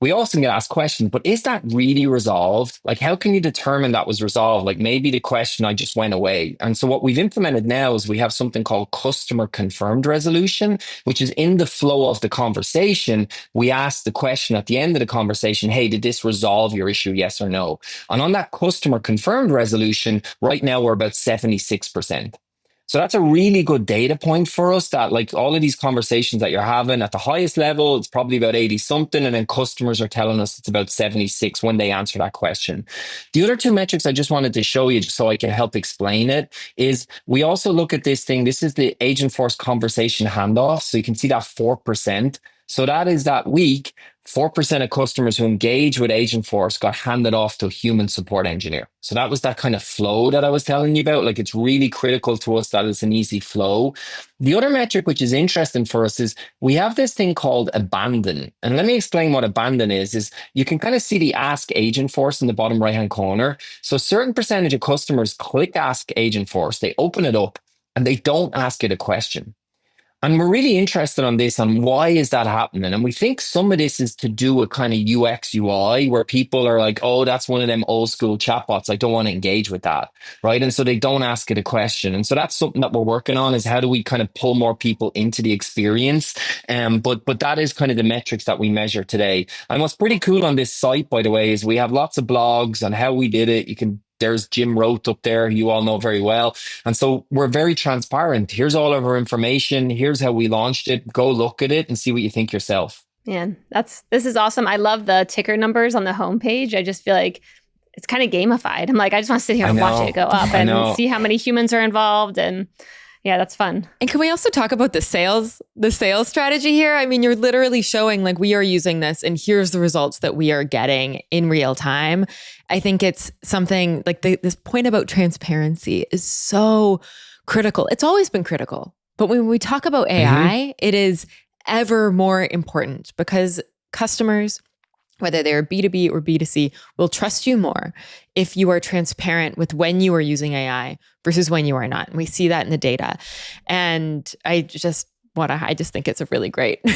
we also get asked questions, but is that really resolved? Like, how can you determine that was resolved? Like maybe the question, I just went away. And so what we've implemented now is we have something called customer confirmed resolution, which is in the flow of the conversation. We ask the question at the end of the conversation, hey, did this resolve your issue? Yes or no? And on that customer confirmed resolution, right now we're about 76%. So that's a really good data point for us, that like all of these conversations that you're having at the highest level, it's probably about 80 something. And then customers are telling us it's about 76 when they answer that question. The other two metrics I just wanted to show you, just so I can help explain it, is we also look at this thing. This is the Agentforce conversation handoff. So you can see that 4%. So that is that week, 4% of customers who engage with Agentforce got handed off to a human support engineer. So that was that kind of flow that I was telling you about. Like, it's really critical to us that it's an easy flow. The other metric, which is interesting for us, is we have this thing called abandon. And let me explain what abandon is you can kind of see the Ask Agentforce in the bottom right-hand corner. So a certain percentage of customers click Ask Agentforce, they open it up, and they don't ask it a question. And we're really interested on this, on why is that happening? And we think some of this is to do with kind of UX UI, where people are like, oh, that's one of them old school chatbots. I don't want to engage with that, right? And so they don't ask it a question. And so that's something that we're working on, is how do we kind of pull more people into the experience? But that is kind of the metrics that we measure today. And what's pretty cool on this site, by the way, is we have lots of blogs on how we did it. You can There's Jim Roth up there, you all know very well. And so we're very transparent. Here's all of our information. Here's how we launched it. Go look at it and see what you think yourself. Man, this is awesome. I love the ticker numbers on the homepage. I just feel like it's kind of gamified. I'm like, I just want to sit here and watch it go up and see how many humans are involved. And yeah, that's fun. And can we also talk about the sales strategy here? I mean, you're literally showing like we are using this and here's the results that we are getting in real time. I think it's something like this point about transparency is so critical. It's always been critical. But when we talk about AI, it is ever more important because customers, whether they're B2B or B2C, will trust you more if you are transparent with when you are using AI versus when you are not. And we see that in the data. And I just think it's a really great, great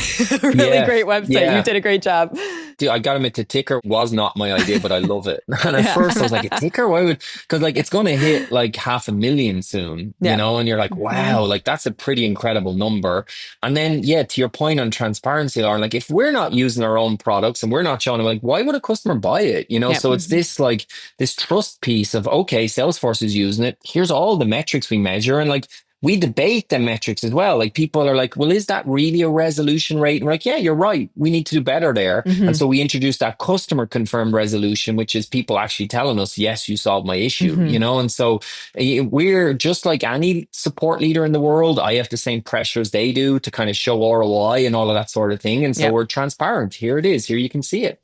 website. Yeah. You did a great job. Dude, I got to admit, the ticker was not my idea, but I love it. And at first I was like, a ticker? Why would, because like it's going to hit like 500,000 soon, you know, and you're like, wow, like that's a pretty incredible number. And then, to your point on transparency, Lauren, like if we're not using our own products and we're not showing them, like, why would a customer buy it? You know, so it's this like this trust piece of, okay, Salesforce is using it. Here's all the metrics we measure. And like, we debate the metrics as well. Like people are like, well, is that really a resolution rate? And we're like, yeah, you're right. We need to do better there. And so we introduced that customer confirmed resolution, which is people actually telling us, yes, you solved my issue, you know? And so we're just like any support leader in the world. I have the same pressures they do to kind of show ROI and all of that sort of thing. And so we're transparent. Here it is. Here you can see it.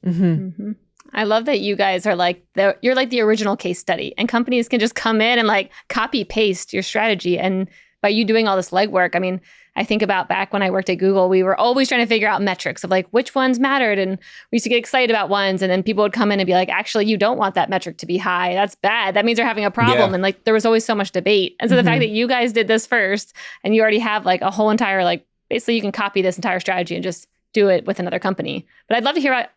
I love that you guys are like, you're like the original case study and companies can just come in and like copy paste your strategy. And by you doing all this legwork, I mean, I think about back when I worked at Google, we were always trying to figure out metrics of like which ones mattered. And we used to get excited about ones. And then people would come in and be like, actually, you don't want that metric to be high. That's bad. That means they're having a problem. And like, there was always so much debate. And so the fact that you guys did this first and you already have like a whole entire, like, basically you can copy this entire strategy and just do it with another company. But I'd love to hear about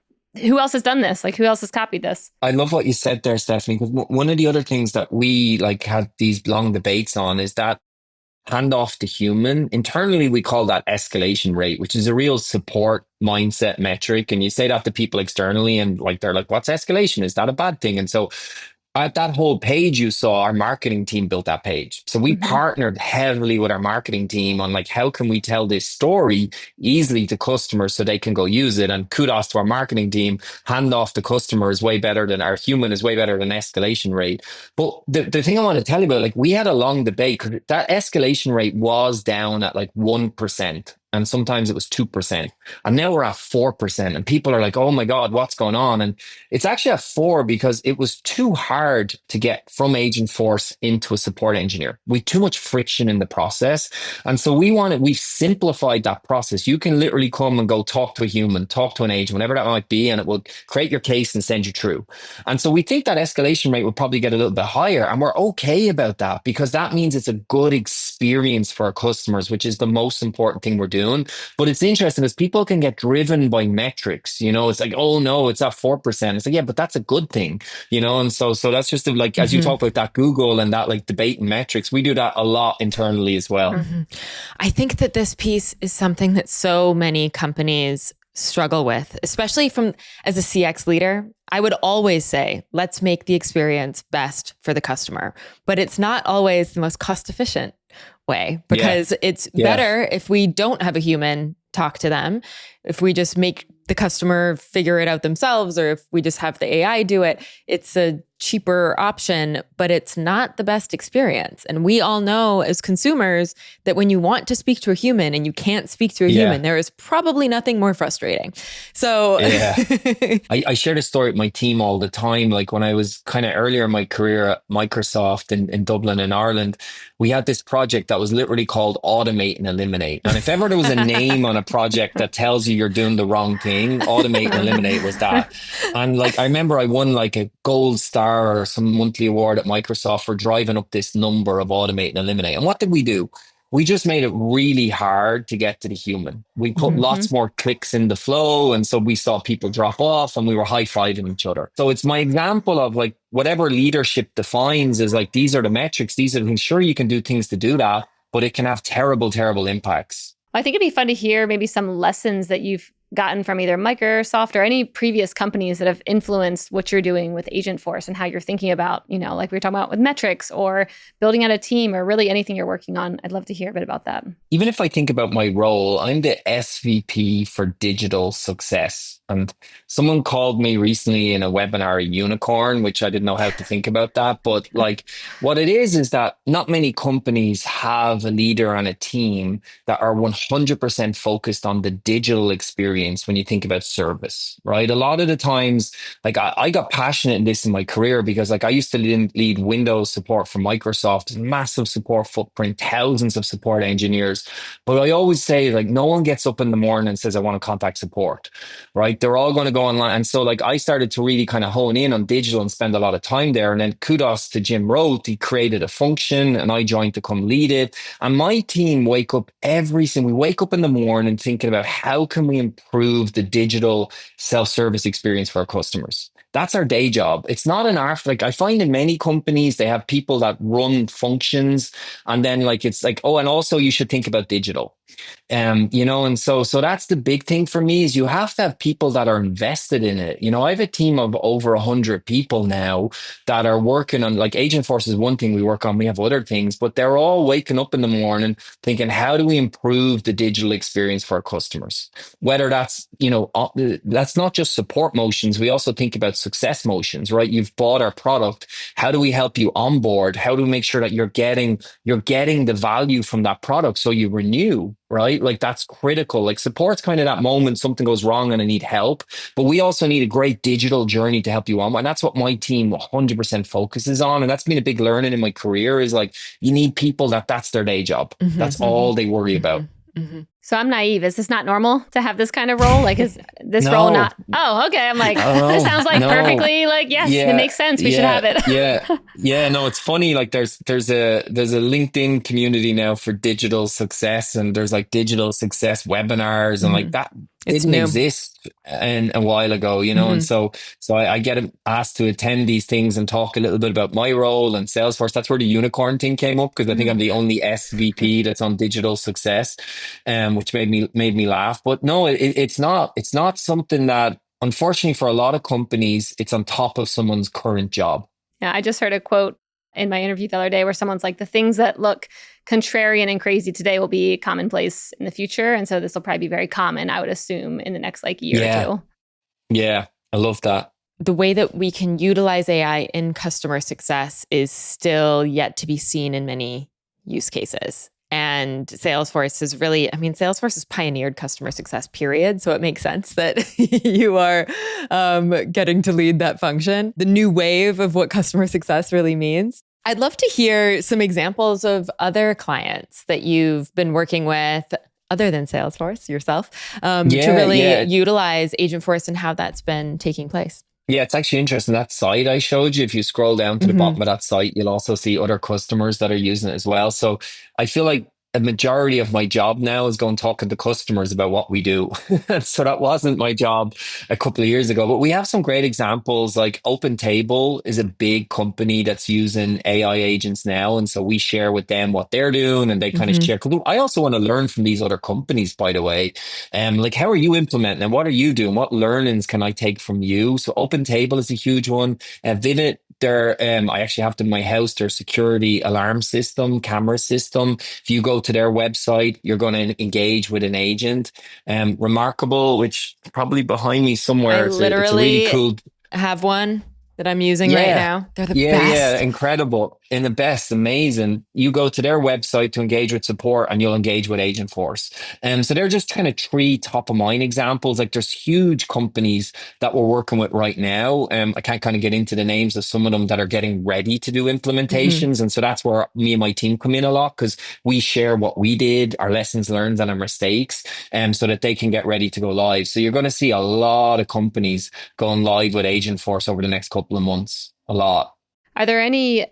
who else has done this? Like who else has copied this? I love what you said there, Stephanie, because one of the other things that we like had these long debates on is that handoff to human. Internally, we call that escalation rate, which is a real support mindset metric. And you say that to people externally and like, they're like, what's escalation? Is that a bad thing? And so at that whole page you saw, our marketing team built that page. So we partnered heavily with our marketing team on like, how can we tell this story easily to customers so they can go use it? And kudos to our marketing team. Handoff to customer is way better than our human is way better than escalation rate. But the thing I want to tell you about, like we had a long debate because that escalation rate was down at like 1%. And sometimes it was 2%. And now we're at 4%. And people are like, oh my God, what's going on? And it's actually at 4 because it was too hard to get from Agentforce into a support engineer. We had too much friction in the process. And so we've simplified that process. You can literally come and go talk to a human, talk to an agent, whatever that might be, and it will create your case and send you through. And so we think that escalation rate will probably get a little bit higher. And we're okay about that because that means it's a good experience for our customers, which is the most important thing we're doing. But it's interesting because people can get driven by metrics, you know, it's like, oh no, it's at 4%. It's like, yeah, but that's a good thing, you know? And so that's just like, as you talk about that Google and that like debate and metrics, we do that a lot internally as well. I think that this piece is something that so many companies struggle with, especially as a CX leader. I would always say, let's make the experience best for the customer, but it's not always the most cost efficient way because it's better if we don't have a human talk to them. If we just make the customer figure it out themselves, or if we just have the AI do it, it's a cheaper option, but it's not the best experience. And we all know as consumers that when you want to speak to a human and you can't speak to a human, there is probably nothing more frustrating. So I share this story with my team all the time. Like when I was kind of earlier in my career at Microsoft in Dublin in Ireland, we had this project that was literally called Automate and Eliminate. And if ever there was a name on a project that tells you you're doing the wrong thing, Automate and Eliminate was that. And like, I remember I won like a gold star or some monthly award at Microsoft for driving up this number of Automate and Eliminate. And what did we do? We just made it really hard to get to the human. We put lots more clicks in the flow. And so we saw people drop off and we were high-fiving each other. So it's my example of like whatever leadership defines is like, these are the metrics. These are the things. Sure, you can do things to do that, but it can have terrible, terrible impacts. I think it'd be fun to hear maybe some lessons that you've gotten from either Microsoft or any previous companies that have influenced what you're doing with Agentforce and how you're thinking about, like we were talking about with metrics or building out a team or really anything you're working on? I'd love to hear a bit about that. Even if I think about my role, I'm the SVP for digital success. And someone called me recently in a webinar a unicorn, which I didn't know how to think about that. But like what it is that not many companies have a leader and a team that are 100% focused on the digital experience when you think about service, right? A lot of the times, like I got passionate in this in my career because like I used to lead Windows support for Microsoft, massive support footprint, thousands of support engineers. But I always say like no one gets up in the morning and says, I want to contact support, right? They're all going to go online. And so like I started to really kind of hone in on digital and spend a lot of time there. And then kudos to Jim Roth, he created a function and I joined to come lead it. And my team we wake up in the morning thinking about how can we improve the digital self-service experience for our customers. That's our day job. It's not an art. Like I find in many companies, they have people that run functions and then like, it's like, oh, and also you should think about digital. And so that's the big thing for me is you have to have people that are invested in it. I have a team of over 100 people now that are working on like Agentforce is one thing we work on. We have other things, but they're all waking up in the morning thinking, how do we improve the digital experience for our customers? Whether that's, that's not just support motions. We also think about success motions, right? You've bought our product. How do we help you onboard? How do we make sure that you're getting the value from that product so you renew? Right? Like that's critical. Like support's kind of that moment something goes wrong and I need help, but we also need a great digital journey to help you on. And that's what my team 100% focuses on. And that's been a big learning in my career is like, you need people that's their day job. That's all they worry about. So I'm naive. Is this not normal to have this kind of role? Like, is this role not? Oh, okay. I'm like, this sounds like perfectly like, yes, it makes sense. We should have it. Yeah. No, it's funny. Like there's a LinkedIn community now for digital success and there's like digital success webinars and like that didn't exist a while ago, and so I get asked to attend these things and talk a little bit about my role and Salesforce. That's where the unicorn thing came up because I think I'm the only SVP that's on digital success, which made me laugh. But no, it's not something that, unfortunately for a lot of companies, it's on top of someone's current job. Yeah, I just heard a quote in my interview the other day where someone's like, the things that look contrarian and crazy today will be commonplace in the future. And so this will probably be very common, I would assume, in the next year or two. Yeah, I love that. The way that we can utilize AI in customer success is still yet to be seen in many use cases. And Salesforce has pioneered customer success, period. So it makes sense that you are getting to lead that function. The new wave of what customer success really means. I'd love to hear some examples of other clients that you've been working with, other than Salesforce yourself, to really utilize Agentforce and how that's been taking place. Yeah, it's actually interesting. That site I showed you, if you scroll down to the bottom of that site, you'll also see other customers that are using it as well. So I feel like a majority of my job now is going talking to customers about what we do. So that wasn't my job a couple of years ago, but we have some great examples. Like OpenTable is a big company that's using AI agents now. And so we share with them what they're doing and they kind of share. I also want to learn from these other companies, by the way. Like, how are you implementing and what are you doing? What learnings can I take from you? So OpenTable is a huge one. Vivint, I actually have them in my house, their security alarm system, camera system. If you go to their website, you're going to engage with an agent. Remarkable, which probably behind me somewhere. It's a really cool. Have one that I'm using right now. They're the best. Yeah, incredible. And the best, amazing. You go to their website to engage with support and you'll engage with Agentforce. So they're just kind of 3 top of mind examples. Like there's huge companies that we're working with right now. I can't kind of get into the names of some of them that are getting ready to do implementations. And so that's where me and my team come in a lot because we share what we did, our lessons learned and our mistakes, so that they can get ready to go live. So you're going to see a lot of companies going live with Agentforce over the next couple of months. A lot. Are there any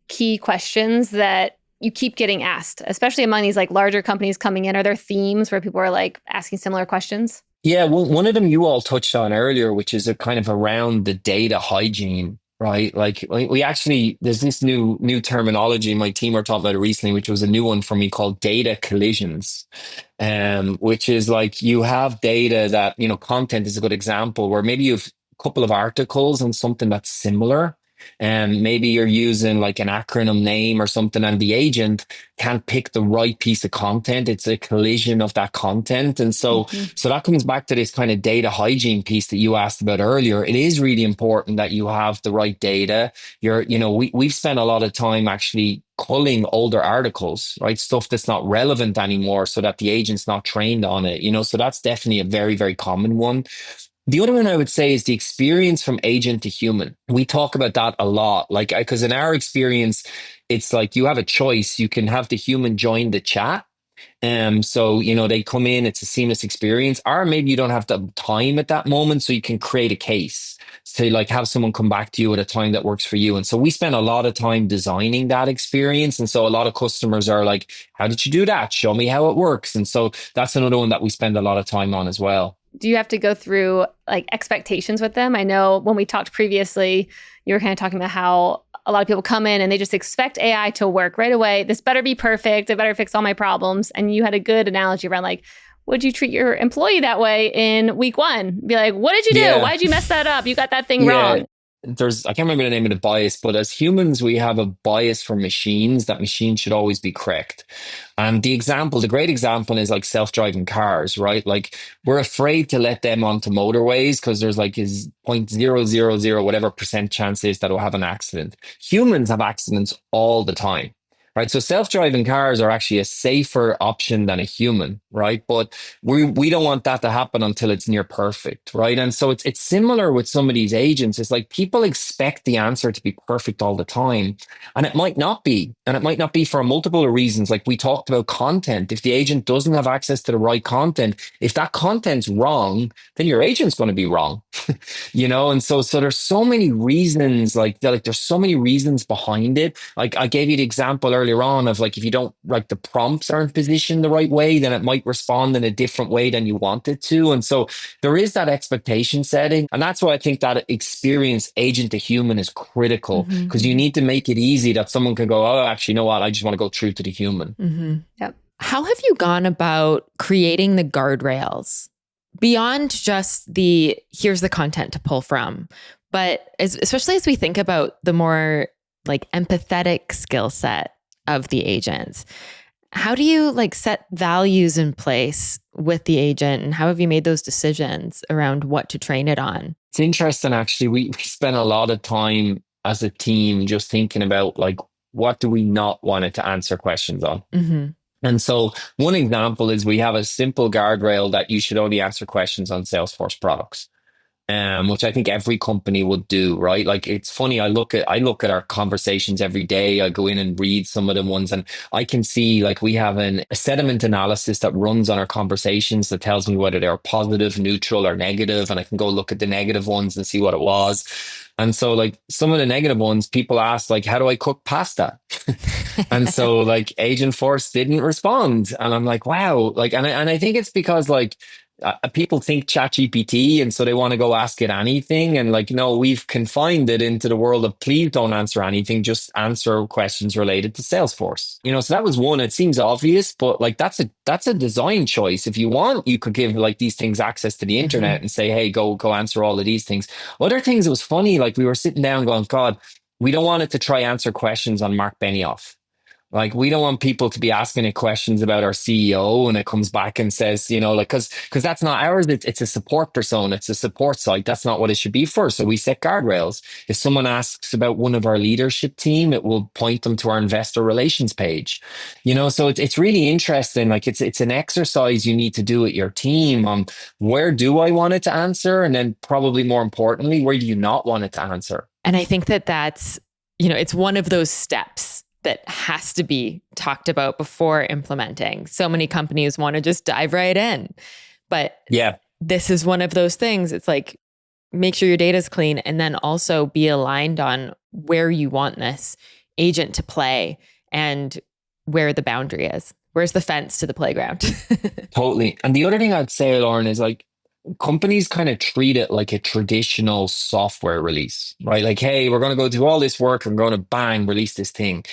key questions that you keep getting asked, especially among these larger companies coming in? Are there themes where people are asking similar questions? Yeah, well, one of them you all touched on earlier, which is a kind of around the data hygiene. right? Like we actually, there's this new terminology my team were talking about it recently, which was a new one for me called data collisions. Which is like you have data that, content is a good example where maybe you've a couple of articles and something that's similar. And maybe you're using like an acronym name or something, and the agent can't pick the right piece of content. It's a collision of that content. And so that comes back to this kind of data hygiene piece that you asked about earlier. It is really important that you have the right data. We've spent a lot of time actually culling older articles, right? Stuff that's not relevant anymore so that the agent's not trained on it, so that's definitely a very, very common one. The other one I would say is the experience from agent to human. We talk about that a lot, like, because in our experience, it's like you have a choice. You can have the human join the chat. So, they come in, it's a seamless experience, or maybe you don't have the time at that moment. So you can create a case to like have someone come back to you at a time that works for you. And so we spend a lot of time designing that experience. And so a lot of customers are like, how did you do that? Show me how it works. And so that's another one that we spend a lot of time on as well. Do you have to go through like expectations with them? I know when we talked previously, you were kind of talking about how a lot of people come in and they just expect AI to work right away. This better be perfect. It better fix all my problems. And you had a good analogy around like, would you treat your employee that way in week one? Be like, what did you do? Yeah. Why'd you mess that up? You got that thing wrong. I can't remember the name of the bias, but as humans, we have a bias for machines that machines should always be correct. And the great example is like self-driving cars, right? Like we're afraid to let them onto motorways because there's like is 0.000 whatever percent chance is that it'll have an accident. Humans have accidents all the time. Right. So self-driving cars are actually a safer option than a human. Right. But we don't want that to happen until it's near perfect. Right. And so it's similar with some of these agents. It's like people expect the answer to be perfect all the time. And it might not be. And it might not be for multiple reasons. Like we talked about content. If the agent doesn't have access to the right content, if that content's wrong, then your agent's going to be wrong. And so there's so many reasons there's so many reasons behind it. Like I gave you the example earlier on of like, if you don't like the prompts aren't positioned the right way, then it might respond in a different way than you want it to. And so there is that expectation setting. And that's why I think that experience agent to human is critical because you need to make it easy that someone can go, oh, actually, you know what? I just want to go through to the human. Yep. How have you gone about creating the guardrails beyond just here's the content to pull from, but especially as we think about the more like empathetic skill set of the agents, how do you like set values in place with the agent, and how have you made those decisions around what to train it on? It's interesting, actually. We spent a lot of time as a team just thinking about like, what do we not want it to answer questions on? And so one example is we have a simple guardrail that you should only answer questions on Salesforce products. Which I think every company would do, right? Like it's funny. I look at our conversations every day. I go in and read some of the ones, and I can see like we have a sentiment analysis that runs on our conversations that tells me whether they're positive, neutral, or negative, and I can go look at the negative ones and see what it was. And so like some of the negative ones, people ask like, how do I cook pasta? And so like Agentforce didn't respond, and I'm like, wow, like, and I think it's because like. People think ChatGPT, and so they want to go ask it anything. And like, no, we've confined it into the world of please don't answer anything, just answer questions related to Salesforce. So that was one. It seems obvious, but like that's a design choice. If you want, you could give like these things access to the internet and say, hey, go answer all of these things. Other things, it was funny. Like we were sitting down going, God, we don't want it to try answer questions on Mark Benioff. Like, we don't want people to be asking it questions about our CEO and it comes back and says, like, because that's not ours. It's a support persona. It's a support site. That's not what it should be for. So we set guardrails. If someone asks about one of our leadership team, it will point them to our investor relations page. So it's really interesting. Like it's an exercise you need to do with your team on where do I want it to answer? And then probably more importantly, where do you not want it to answer? And I think that's, it's one of those steps that has to be talked about before implementing. So many companies want to just dive right in. But yeah, this is one of those things. It's like, make sure your data is clean and then also be aligned on where you want this agent to play and where the boundary is. Where's the fence to the playground? Totally. And the other thing I'd say, Lauren, is like, companies kind of treat it like a traditional software release, right? Like, hey, we're going to go do all this work and we're going to bang, release this thing.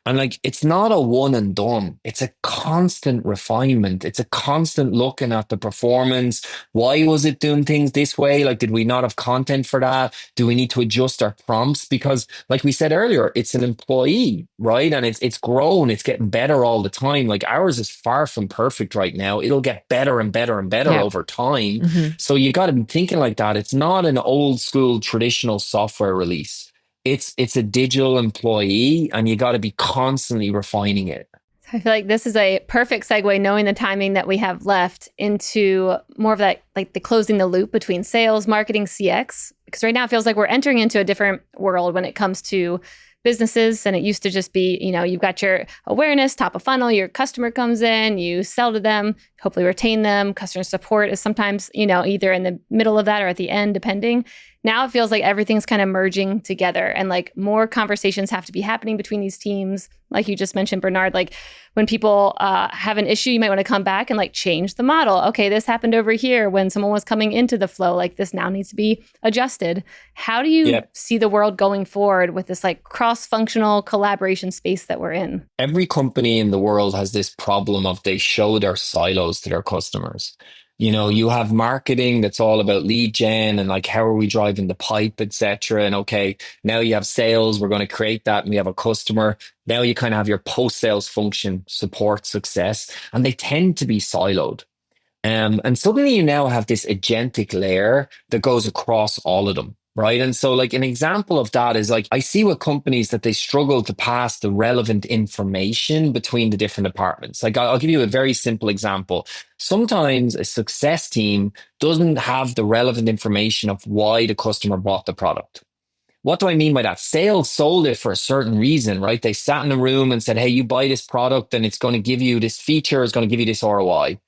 And like, it's not a one and done. It's a constant refinement. It's a constant looking at the performance. Why was it doing things this way? Like, did we not have content for that? Do we need to adjust our prompts? Because like we said earlier, it's an employee, right? And it's grown. It's getting better all the time. Like ours is far from perfect right now. It'll get better and better and better over time. So you got to be thinking like that. It's not an old school traditional software release. It's a digital employee, and you got to be constantly refining it. I feel like this is a perfect segue, knowing the timing that we have left, into more of that, like the closing the loop between sales, marketing, CX. Because right now it feels like we're entering into a different world when it comes to businesses. And it used to just be, you've got your awareness, top of funnel, your customer comes in, you sell to them, hopefully retain them. Customer support is sometimes, either in the middle of that or at the end, depending. Now it feels like everything's kind of merging together, and like more conversations have to be happening between these teams. Like you just mentioned, Bernard, like when people have an issue, you might want to come back and like change the model. Okay, this happened over here when someone was coming into the flow. Like this now needs to be adjusted. How do you see the world going forward with this like cross-functional collaboration space that we're in? Every company in the world has this problem of they show their silos to their customers. You have marketing that's all about lead gen and like, how are we driving the pipe, etc. And okay, now you have sales, we're going to create that, and we have a customer. Now you kind of have your post-sales function, support, success, and they tend to be siloed. And suddenly you now have this agentic layer that goes across all of them. Right. And so like an example of that is like, I see with companies that they struggle to pass the relevant information between the different departments. Like I'll give you a very simple example. Sometimes a success team doesn't have the relevant information of why the customer bought the product. What do I mean by that? Sales sold it for a certain reason, right? They sat in a room and said, hey, you buy this product and it's going to give you this feature, it's going to give you this ROI.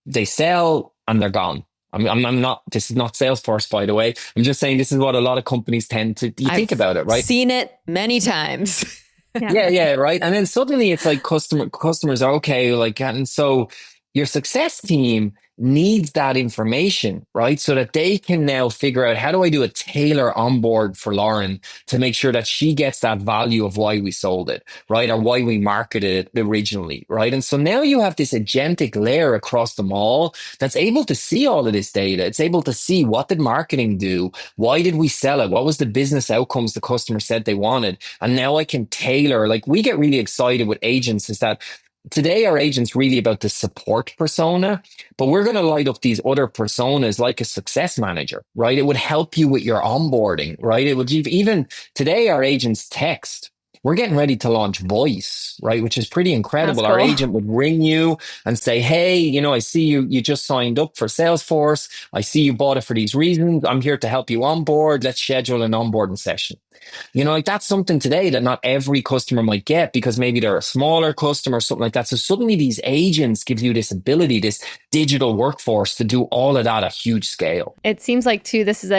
They sell and they're gone. I'm not, this is not Salesforce, by the way. I'm just saying this is what a lot of companies tend to, think about it, right? Seen it many times. Yeah, right. And then suddenly it's like customers are okay, like, and so your success team needs that information, right? So that they can now figure out, how do I do a tailor onboard for Lauren to make sure that she gets that value of why we sold it, right? Or why we marketed it originally, right? And so now you have this agentic layer across them all that's able to see all of this data. It's able to see, what did marketing do? Why did we sell it? What was the business outcomes the customer said they wanted? And now I can tailor, like we get really excited with agents is that today, our agent's really about the support persona, but we're going to light up these other personas like a success manager, right? It would help you with your onboarding, right? It would even today, our agents text. We're getting ready to launch voice, right? Which is pretty incredible. That's cool. Our agent would ring you and say, hey, I see you just signed up for Salesforce. I see you bought it for these reasons. I'm here to help you onboard. Let's schedule an onboarding session. Like that's something today that not every customer might get because maybe they're a smaller customer or something like that. So suddenly these agents give you this ability, this digital workforce to do all of that at huge scale. It seems like too, this is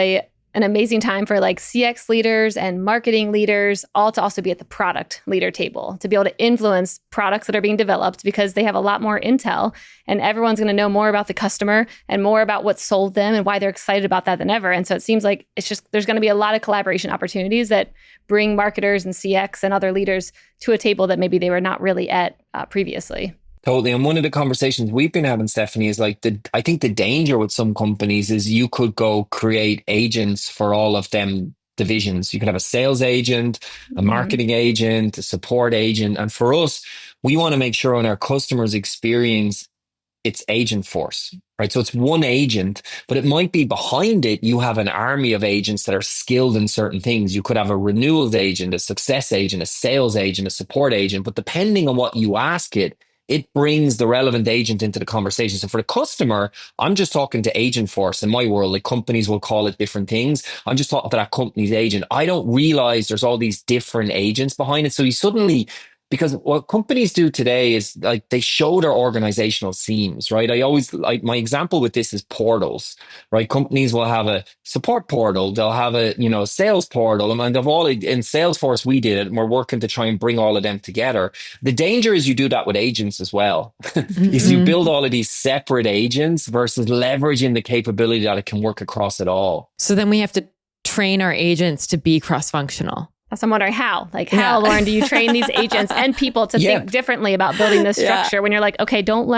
an amazing time for like CX leaders and marketing leaders all to also be at the product leader table, to be able to influence products that are being developed because they have a lot more intel, and everyone's going to know more about the customer and more about what sold them and why they're excited about that than ever. And so it seems like there's going to be a lot of collaboration opportunities that bring marketers and CX and other leaders to a table that maybe they were not really at previously. Totally. And one of the conversations we've been having, Stephanie, is like I think the danger with some companies is you could go create agents for all of them divisions. You could have a sales agent, a marketing agent, a support agent. And for us, we want to make sure on our customers' experience, it's Agentforce, right? So it's one agent, but it might be behind it, you have an army of agents that are skilled in certain things. You could have a renewals agent, a success agent, a sales agent, a support agent, but depending on what you ask it, it brings the relevant agent into the conversation. So for the customer, I'm just talking to Agentforce. In my world, like companies will call it different things. I'm just talking to that company's agent. I don't realize there's all these different agents behind it. So you suddenly, Because what companies do today is like they show their organizational seams, right? I always like my example with this is portals, right? Companies will have a support portal, they'll have a, sales portal, and they've all in Salesforce, we did it, and we're working to try and bring all of them together. The danger is you do that with agents as well, is you build all of these separate agents versus leveraging the capability that it can work across it all. So then we have to train our agents to be cross-functional. That's I'm wondering how. Like how, Lauren, do you train these agents and people to think differently about building this structure when you're like, okay, don't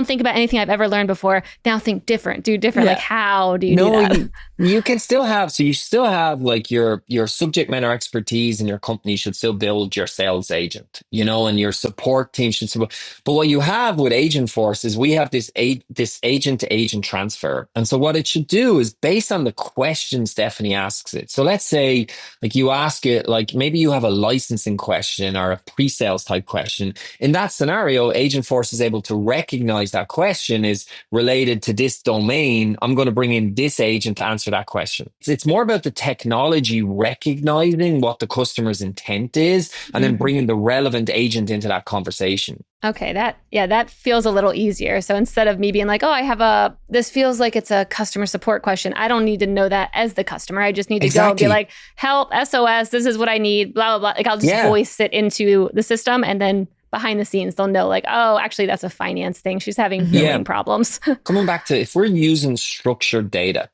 think about anything I've ever learned before. Now think different, do different. Like how do you do that? You can still have, so you still have like your subject matter expertise, and your company should still build your sales agent, and your support team should support. But what you have with Agentforce is we have this agent to agent transfer. And so what it should do is based on the question Stephanie asks it. So let's say like you ask it, like maybe you have a licensing question or a pre-sales type question. In that scenario, Agentforce is able to recognize that question is related to this domain. I'm going to bring in this agent to answer that question. It's more about the technology recognizing what the customer's intent is and then bringing the relevant agent into that conversation. Okay, that feels a little easier. So instead of me being like, oh, this feels like it's a customer support question. I don't need to know that as the customer. I just need to go and be like, help, SOS, this is what I need, blah, blah, blah. Like I'll just voice it into the system, and then behind the scenes, they'll know like, oh, actually that's a finance thing. She's having billing problems. Coming back to if we're using structured data,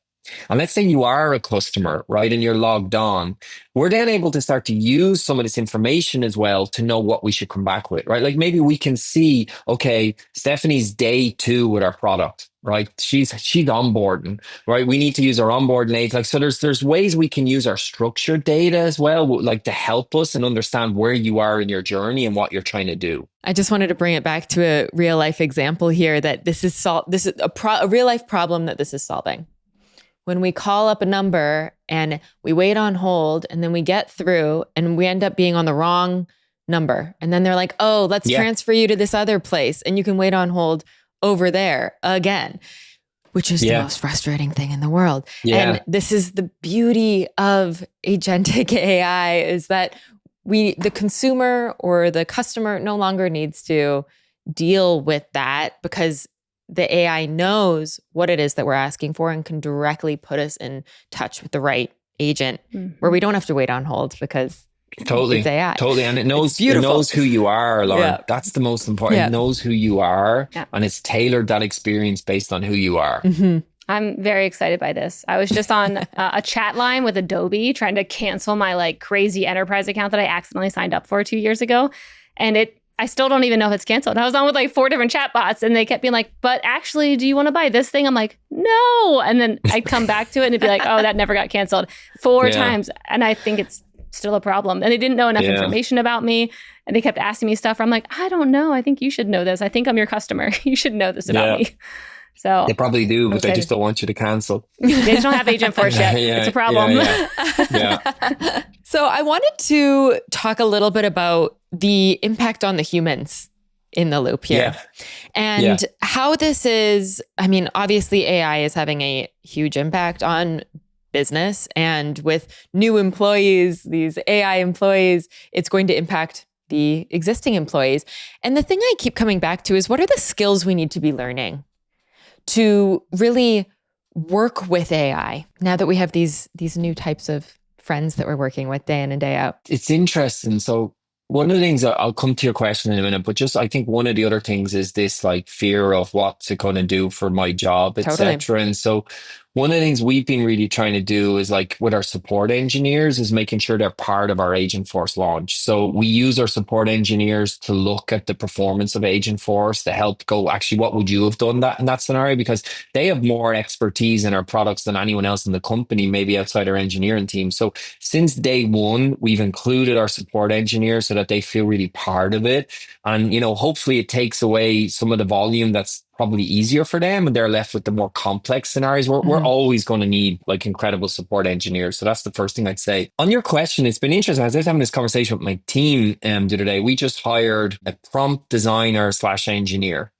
and let's say you are a customer, right, and you're logged on, we're then able to start to use some of this information as well to know what we should come back with, right? Like maybe we can see, okay, Stephanie's day 2 with our product, right? She's onboarding, right? We need to use our onboarding aids. Like, so there's ways we can use our structured data as well, like to help us and understand where you are in your journey and what you're trying to do. I just wanted to bring it back to a real life example here that this is a real life problem that this is solving. When we call up a number and we wait on hold and then we get through and we end up being on the wrong number. And then they're like, oh, let's transfer you to this other place and you can wait on hold over there again, which is the most frustrating thing in the world. And this is the beauty of agentic AI is that the consumer or the customer no longer needs to deal with that because the AI knows what it is that we're asking for and can directly put us in touch with the right agent where we don't have to wait on hold because it's AI. Totally. And it knows who you are, Lauren. Yeah. That's the most important. It knows who you are and it's tailored that experience based on who you are. Mm-hmm. I'm very excited by this. I was just on a chat line with Adobe trying to cancel my like crazy enterprise account that I accidentally signed up for 2 years ago. And I still don't even know if it's canceled. I was on with like 4 different chatbots and they kept being like, but actually, do you want to buy this thing? I'm like, no. And then I'd come back to it and it'd be like, oh, that never got canceled 4 times. And I think it's still a problem. And they didn't know enough information about me. And they kept asking me stuff. I'm like, I don't know. I think you should know this. I think I'm your customer. You should know this about me. So they probably do, but they just don't want you to cancel. They just don't have Agentforce yet. It's a problem. So I wanted to talk a little bit about the impact on the humans in the loop here and how this is, I mean, obviously AI is having a huge impact on business, and with new employees, these AI employees, it's going to impact the existing employees. And the thing I keep coming back to is what are the skills we need to be learning to really work with AI now that we have these new types of friends that we're working with day in and day out? It's interesting. So one of the things, I'll come to your question in a minute, but just I think one of the other things is this like fear of what's it going to do for my job, etc. And so one of the things we've been really trying to do is like with our support engineers is making sure they're part of our Agentforce launch. So we use our support engineers to look at the performance of Agentforce to help go, actually, what would you have done that in that scenario? Because they have more expertise in our products than anyone else in the company, maybe outside our engineering team. So since day 1, we've included our support engineers so that they feel really part of it. And, hopefully it takes away some of the volume that's probably easier for them and they're left with the more complex scenarios. We're always going to need like incredible support engineers. So that's the first thing I'd say. On your question, it's been interesting. As I was having this conversation with my team the other day, we just hired a prompt designer / engineer.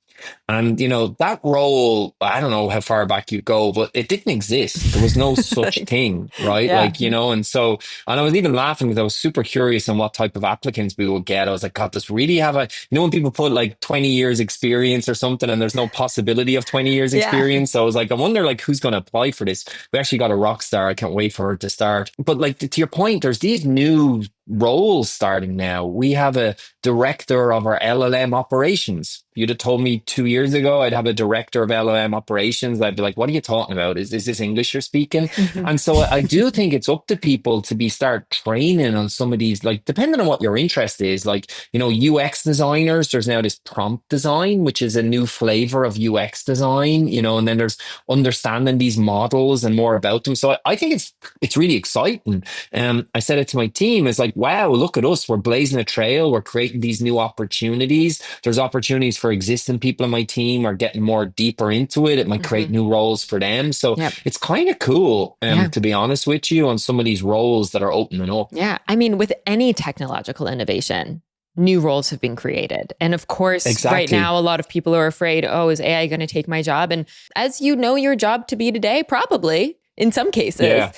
And, that role, I don't know how far back you go, but it didn't exist. There was no such thing, right? Yeah. And I was even laughing because I was super curious on what type of applicants we would get. I was like, God, does really have when people put like 20 years experience or something and there's no possibility of 20 years Yeah. experience. So I was like, I wonder like who's going to apply for this. We actually got a rock star. I can't wait for her to start. But like to your point, there's these new roles starting now. We have a director of our LLM operations. You'd have told me 2 years ago I'd have a director of LLM operations. I'd be like, what are you talking about? Is this English you're speaking? And so I do think it's up to people to start training on some of these, like depending on what your interest is, like, UX designers, there's now this prompt design, which is a new flavor of UX design, and then there's understanding these models and more about them. So I think it's really exciting. I said it to my team, it's like, wow, look at us. We're blazing a trail. We're creating these new opportunities. There's opportunities for existing people on my team are getting more deeper into it. It might create new roles for them. So it's kind of cool, to be honest with you, on some of these roles that are opening up. Yeah. I mean, with any technological innovation, new roles have been created. And of course, right now, a lot of people are afraid, oh, is AI going to take my job? And as you know your job to be today, probably in some cases. Yeah.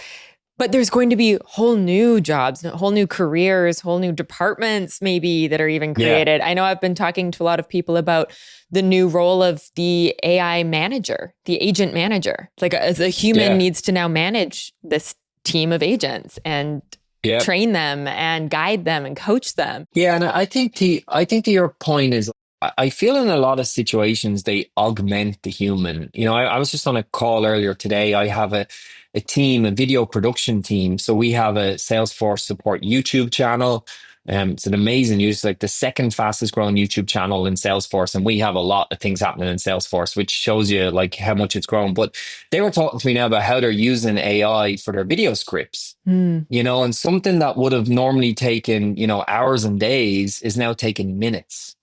But there's going to be whole new jobs, whole new careers, whole new departments maybe that are even created. I know I've been talking to a lot of people about the new role of the AI manager, the agent manager. Like as a human needs to now manage this team of agents and train them and guide them and coach them. Yeah, and I think to your point is, I feel in a lot of situations they augment the human. I was just on a call earlier today. I have a team, a video production team. So we have a Salesforce support YouTube channel. It's an amazing use, like the second fastest growing YouTube channel in Salesforce. And we have a lot of things happening in Salesforce, which shows you like how much it's grown. But they were talking to me now about how they're using AI for their video scripts, and something that would have normally taken, hours and days is now taking minutes.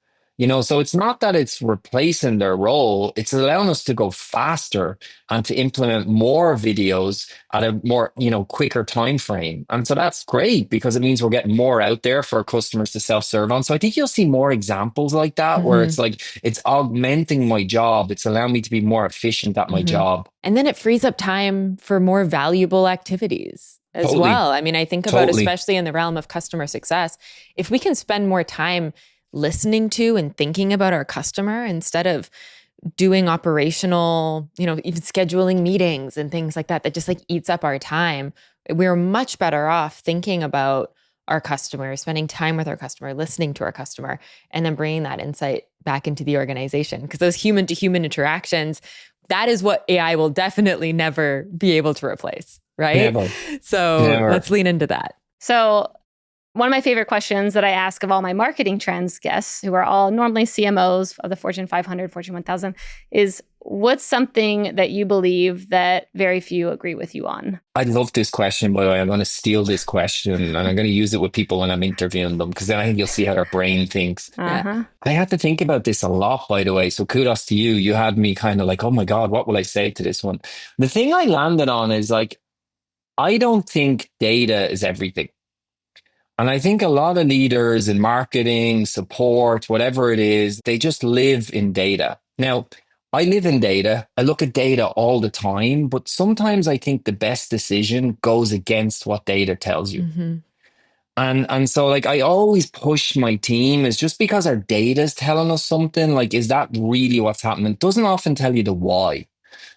So it's not that it's replacing their role, it's allowing us to go faster and to implement more videos at a more, quicker time frame. And so that's great because it means we're getting more out there for customers to self-serve on. So I think you'll see more examples like that where it's like, it's augmenting my job. It's allowing me to be more efficient at my job. And then it frees up time for more valuable activities as well. I mean, I think about, especially in the realm of customer success, if we can spend more time listening to and thinking about our customer instead of doing operational, even scheduling meetings and things like that just like eats up our time. We're much better off thinking about our customer, spending time with our customer, listening to our customer, and then bringing that insight back into the organization. Because those human to human interactions, that is what AI will definitely never be able to replace, right? Never. So let's lean into that. So one of my favorite questions that I ask of all my marketing trends guests, who are all normally CMOs of the Fortune 500, Fortune 1000, is what's something that you believe that very few agree with you on? I love this question, by the way. I'm going to steal this question and I'm going to use it with people when I'm interviewing them, because then I think you'll see how their brain thinks. I had to think about this a lot, by the way. So kudos to you. You had me kind of like, oh my God, what will I say to this one? The thing I landed on is like, I don't think data is everything. And I think a lot of leaders in marketing, support, whatever it is, they just live in data. Now, I live in data. I look at data all the time, but sometimes I think the best decision goes against what data tells you. And so like I always push my team is just because our data is telling us something, like, is that really what's happening? It doesn't often tell you the why.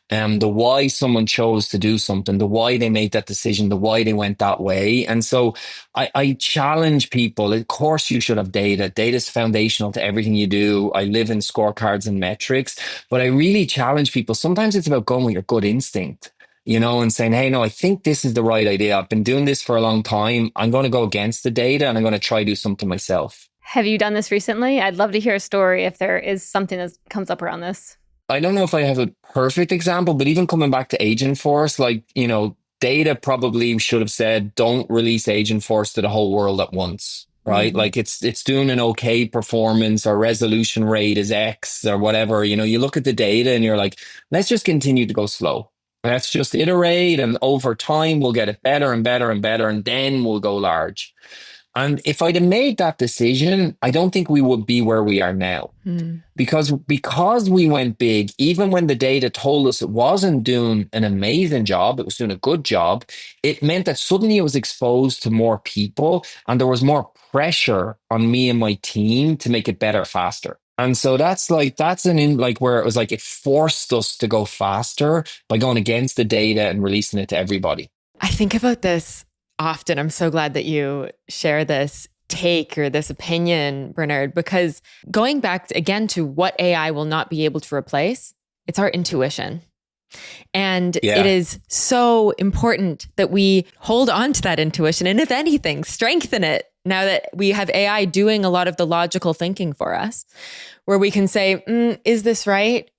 The why someone chose to do something, the why they made that decision, the why they went that way. And so I challenge people. Of course, you should have data. Data is foundational to everything you do. I live in scorecards and metrics, but I really challenge people. Sometimes it's about going with your gut instinct, and saying, hey, no, I think this is the right idea. I've been doing this for a long time. I'm going to go against the data and I'm going to try to do something myself. Have you done this recently? I'd love to hear a story if there is something that comes up around this. I don't know if I have a perfect example, but even coming back to Agentforce, like, data probably should have said, don't release Agentforce to the whole world at once, right? Like it's doing an okay performance, or resolution rate is X or whatever. You look at the data and you're like, let's just continue to go slow. Let's just iterate, and over time we'll get it better and better and better, and then we'll go large. And if I'd have made that decision, I don't think we would be where we are now. Because we went big, even when the data told us it wasn't doing an amazing job, it was doing a good job, it meant that suddenly it was exposed to more people and there was more pressure on me and my team to make it better faster. And so that's where it was like it forced us to go faster by going against the data and releasing it to everybody. I think about this often. I'm so glad that you share this take or this opinion, Bernard, because going back again to what AI will not be able to replace, it's our intuition. And it is so important that we hold on to that intuition and, if anything, strengthen it now that we have AI doing a lot of the logical thinking for us, where we can say, is this right?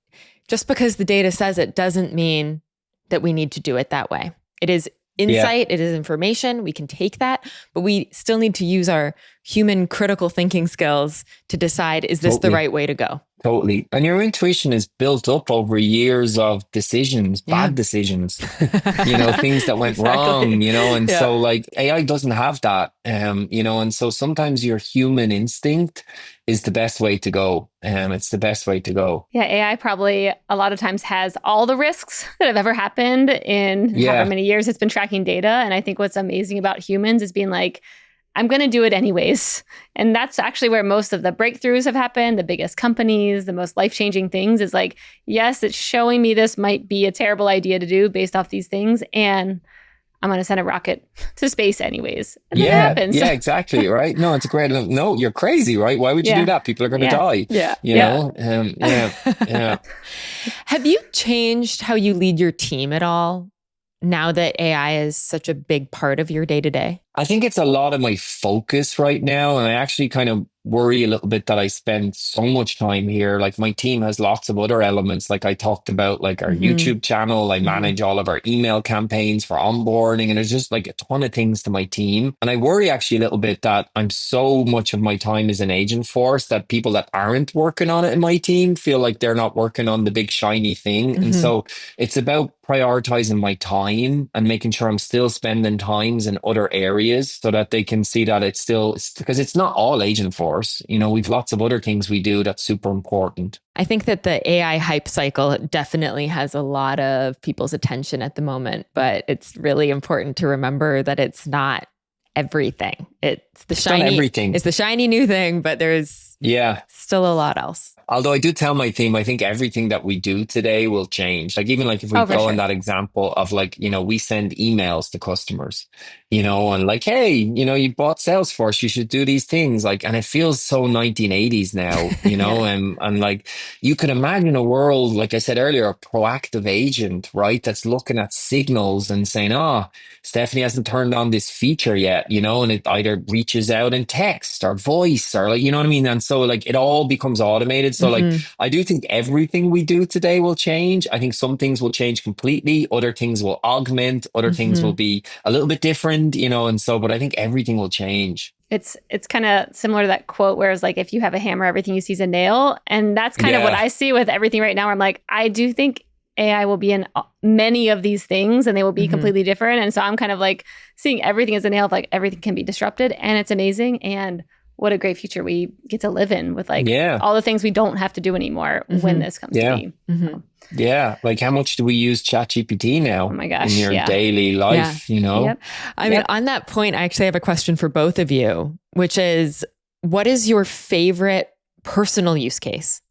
Just because the data says it doesn't mean that we need to do it that way. It is insight, it is information, we can take that, but we still need to use our human critical thinking skills to decide, is this the right way to go? Totally. And your intuition is built up over years of decisions, bad decisions, things that went wrong, and so like AI doesn't have that, and so sometimes your human instinct is the best way to go. It's the best way to go. Yeah, AI probably a lot of times has all the risks that have ever happened in however many years it's been tracking data. And I think what's amazing about humans is being like, I'm going to do it anyways. And that's actually where most of the breakthroughs have happened. The biggest companies, the most life-changing things is like, yes, it's showing me this might be a terrible idea to do based off these things. And I'm going to send a rocket to space anyways. And then it happens. Yeah, exactly. Right. No, it's a great. No, you're crazy, right? Why would you do that? People are going to die. You know? Have you changed how you lead your team at all now that AI is such a big part of your day-to-day? I think it's a lot of my focus right now. And I actually kind of worry a little bit that I spend so much time here. Like my team has lots of other elements. Like I talked about like our YouTube channel. I manage all of our email campaigns for onboarding. And there's just like a ton of things to my team. And I worry actually a little bit that I'm so much of my time is in Agentforce that people that aren't working on it in my team feel like they're not working on the big shiny thing. And so it's about prioritizing my time and making sure I'm still spending times in other areas so that they can see that it's because it's not all Agentforce. We've lots of other things we do that's super important. I think that the AI hype cycle definitely has a lot of people's attention at the moment, but it's really important to remember that it's not everything. It's the shiny new thing, but there's still a lot else. Although I do tell my team, I think everything that we do today will change. Like even like if we go in that example of like, we send emails to customers, and like, hey, you bought Salesforce, you should do these things. Like, and it feels so 1980s now, and like you could imagine a world, like I said earlier, a proactive agent, right? That's looking at signals and saying, Stephanie hasn't turned on this feature yet, and it either reaches out in text or voice or like, you know what I mean? And so like it all becomes automated. So like, I do think everything we do today will change. I think some things will change completely. Other things will augment. Other things will be a little bit different, and so, but I think everything will change. It's kind of similar to that quote where it's like, if you have a hammer, everything you see is a nail. And that's kind of what I see with everything right now. Where I'm like, I do think AI will be in many of these things and they will be completely different. And so I'm kind of like seeing everything as a nail of like everything can be disrupted and it's amazing. And what a great future we get to live in with like all the things we don't have to do anymore when this comes to be. Yeah. Like how much do we use ChatGPT now? Oh my gosh. In your daily life, I mean, on that point, I actually have a question for both of you, which is, what is your favorite personal use case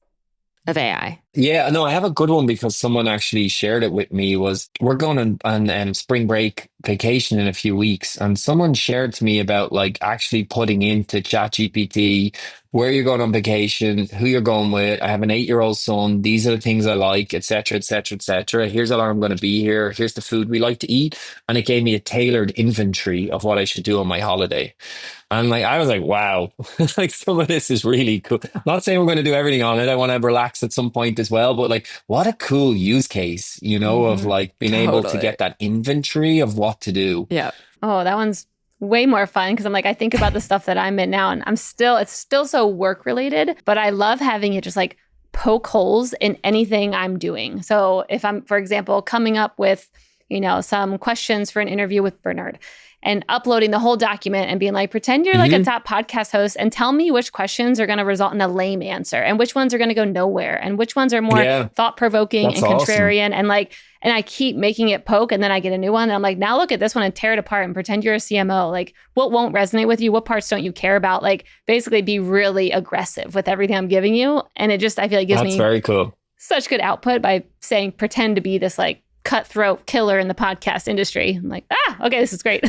of AI? Yeah, no, I have a good one because someone actually shared it with me. We're going on spring break vacation in a few weeks, and someone shared to me about like actually putting into ChatGPT where you're going on vacation, who you're going with. I have an 8-year-old son. These are the things I like, etc., etc., etc. Here's how long I'm going to be here. Here's the food we like to eat, and it gave me a tailored inventory of what I should do on my holiday. And like I was like, wow, like some of this is really cool. Not saying we're going to do everything on it. I want to relax at some point as well. But like, what a cool use case, of like being able to get that inventory of what to do. Yeah. Oh, that one's way more fun because I'm like, I think about the stuff that I'm in now and it's still so work related, but I love having it just like poke holes in anything I'm doing. So if I'm, for example, coming up with, some questions for an interview with Bernard, and uploading the whole document and being like, pretend you're like a top podcast host and tell me which questions are going to result in a lame answer and which ones are going to go nowhere and which ones are more thought-provoking and contrarian. And and I keep making it poke, and then I get a new one. And I'm like, now look at this one and tear it apart and pretend you're a CMO. Like, what won't resonate with you? What parts don't you care about? Like, basically be really aggressive with everything I'm giving you. And it just, I feel like gives me very cool. Such good output by saying, pretend to be this like cutthroat killer in the podcast industry. I'm like, okay, this is great.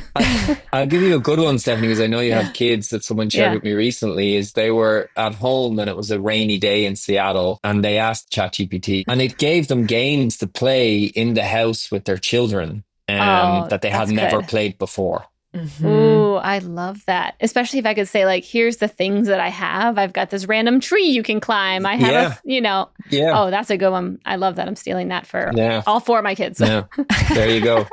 I'll give you a good one, Stephanie, because I know you have kids that someone shared with me recently. Is they were at home and it was a rainy day in Seattle and they asked ChatGPT and it gave them games to play in the house with their children that they had never played before. Ooh, I love that. Especially if I could say like, here's the things that I have. I've got this random tree you can climb. I have oh, that's a good one. I love that. I'm stealing that for all 4 of my kids. Yeah. There you go.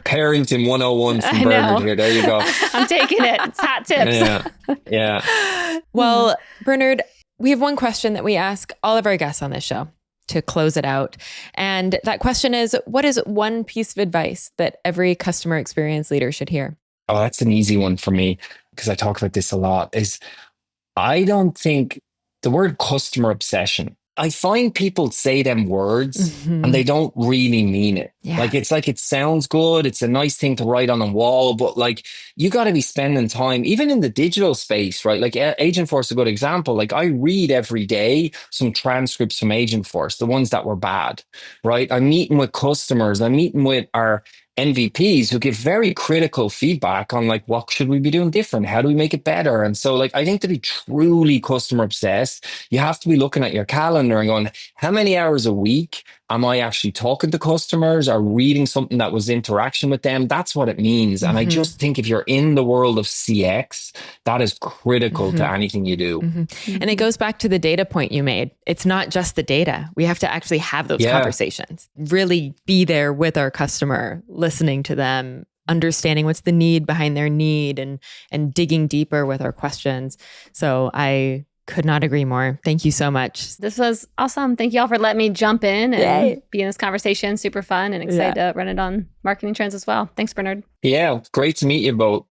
Parenting 101 from Bernard here. There you go. I'm taking it. It's hot tips. Yeah. Well, Bernard, we have one question that we ask all of our guests on this show to close it out. And that question is, what is one piece of advice that every customer experience leader should hear? Oh, that's an easy one for me because I talk about this a lot. Is I don't think the word customer obsession, I find people say them words and they don't really mean it. Yeah. Like it sounds good. It's a nice thing to write on a wall, but like you got to be spending time, even in the digital space, right? Like Agentforce is a good example. Like I read every day some transcripts from Agentforce, the ones that were bad, right? I'm meeting with customers. I'm meeting with our MVPs who give very critical feedback on like, what should we be doing different? How do we make it better? And so like, I think to be truly customer obsessed, you have to be looking at your calendar and going, how many hours a week am I actually talking to customers or reading something that was interaction with them? That's what it means. And I just think if you're in the world of CX, that is critical to anything you do. And it goes back to the data point you made. It's not just the data. We have to actually have those conversations, really be there with our customer, listening to them, understanding what's the need behind their need and digging deeper with our questions. So I could not agree more. Thank you so much. This was awesome. Thank you all for letting me jump in and be in this conversation. Super fun and excited to run it on Marketing Trends as well. Thanks, Bernard. Yeah, great to meet you both.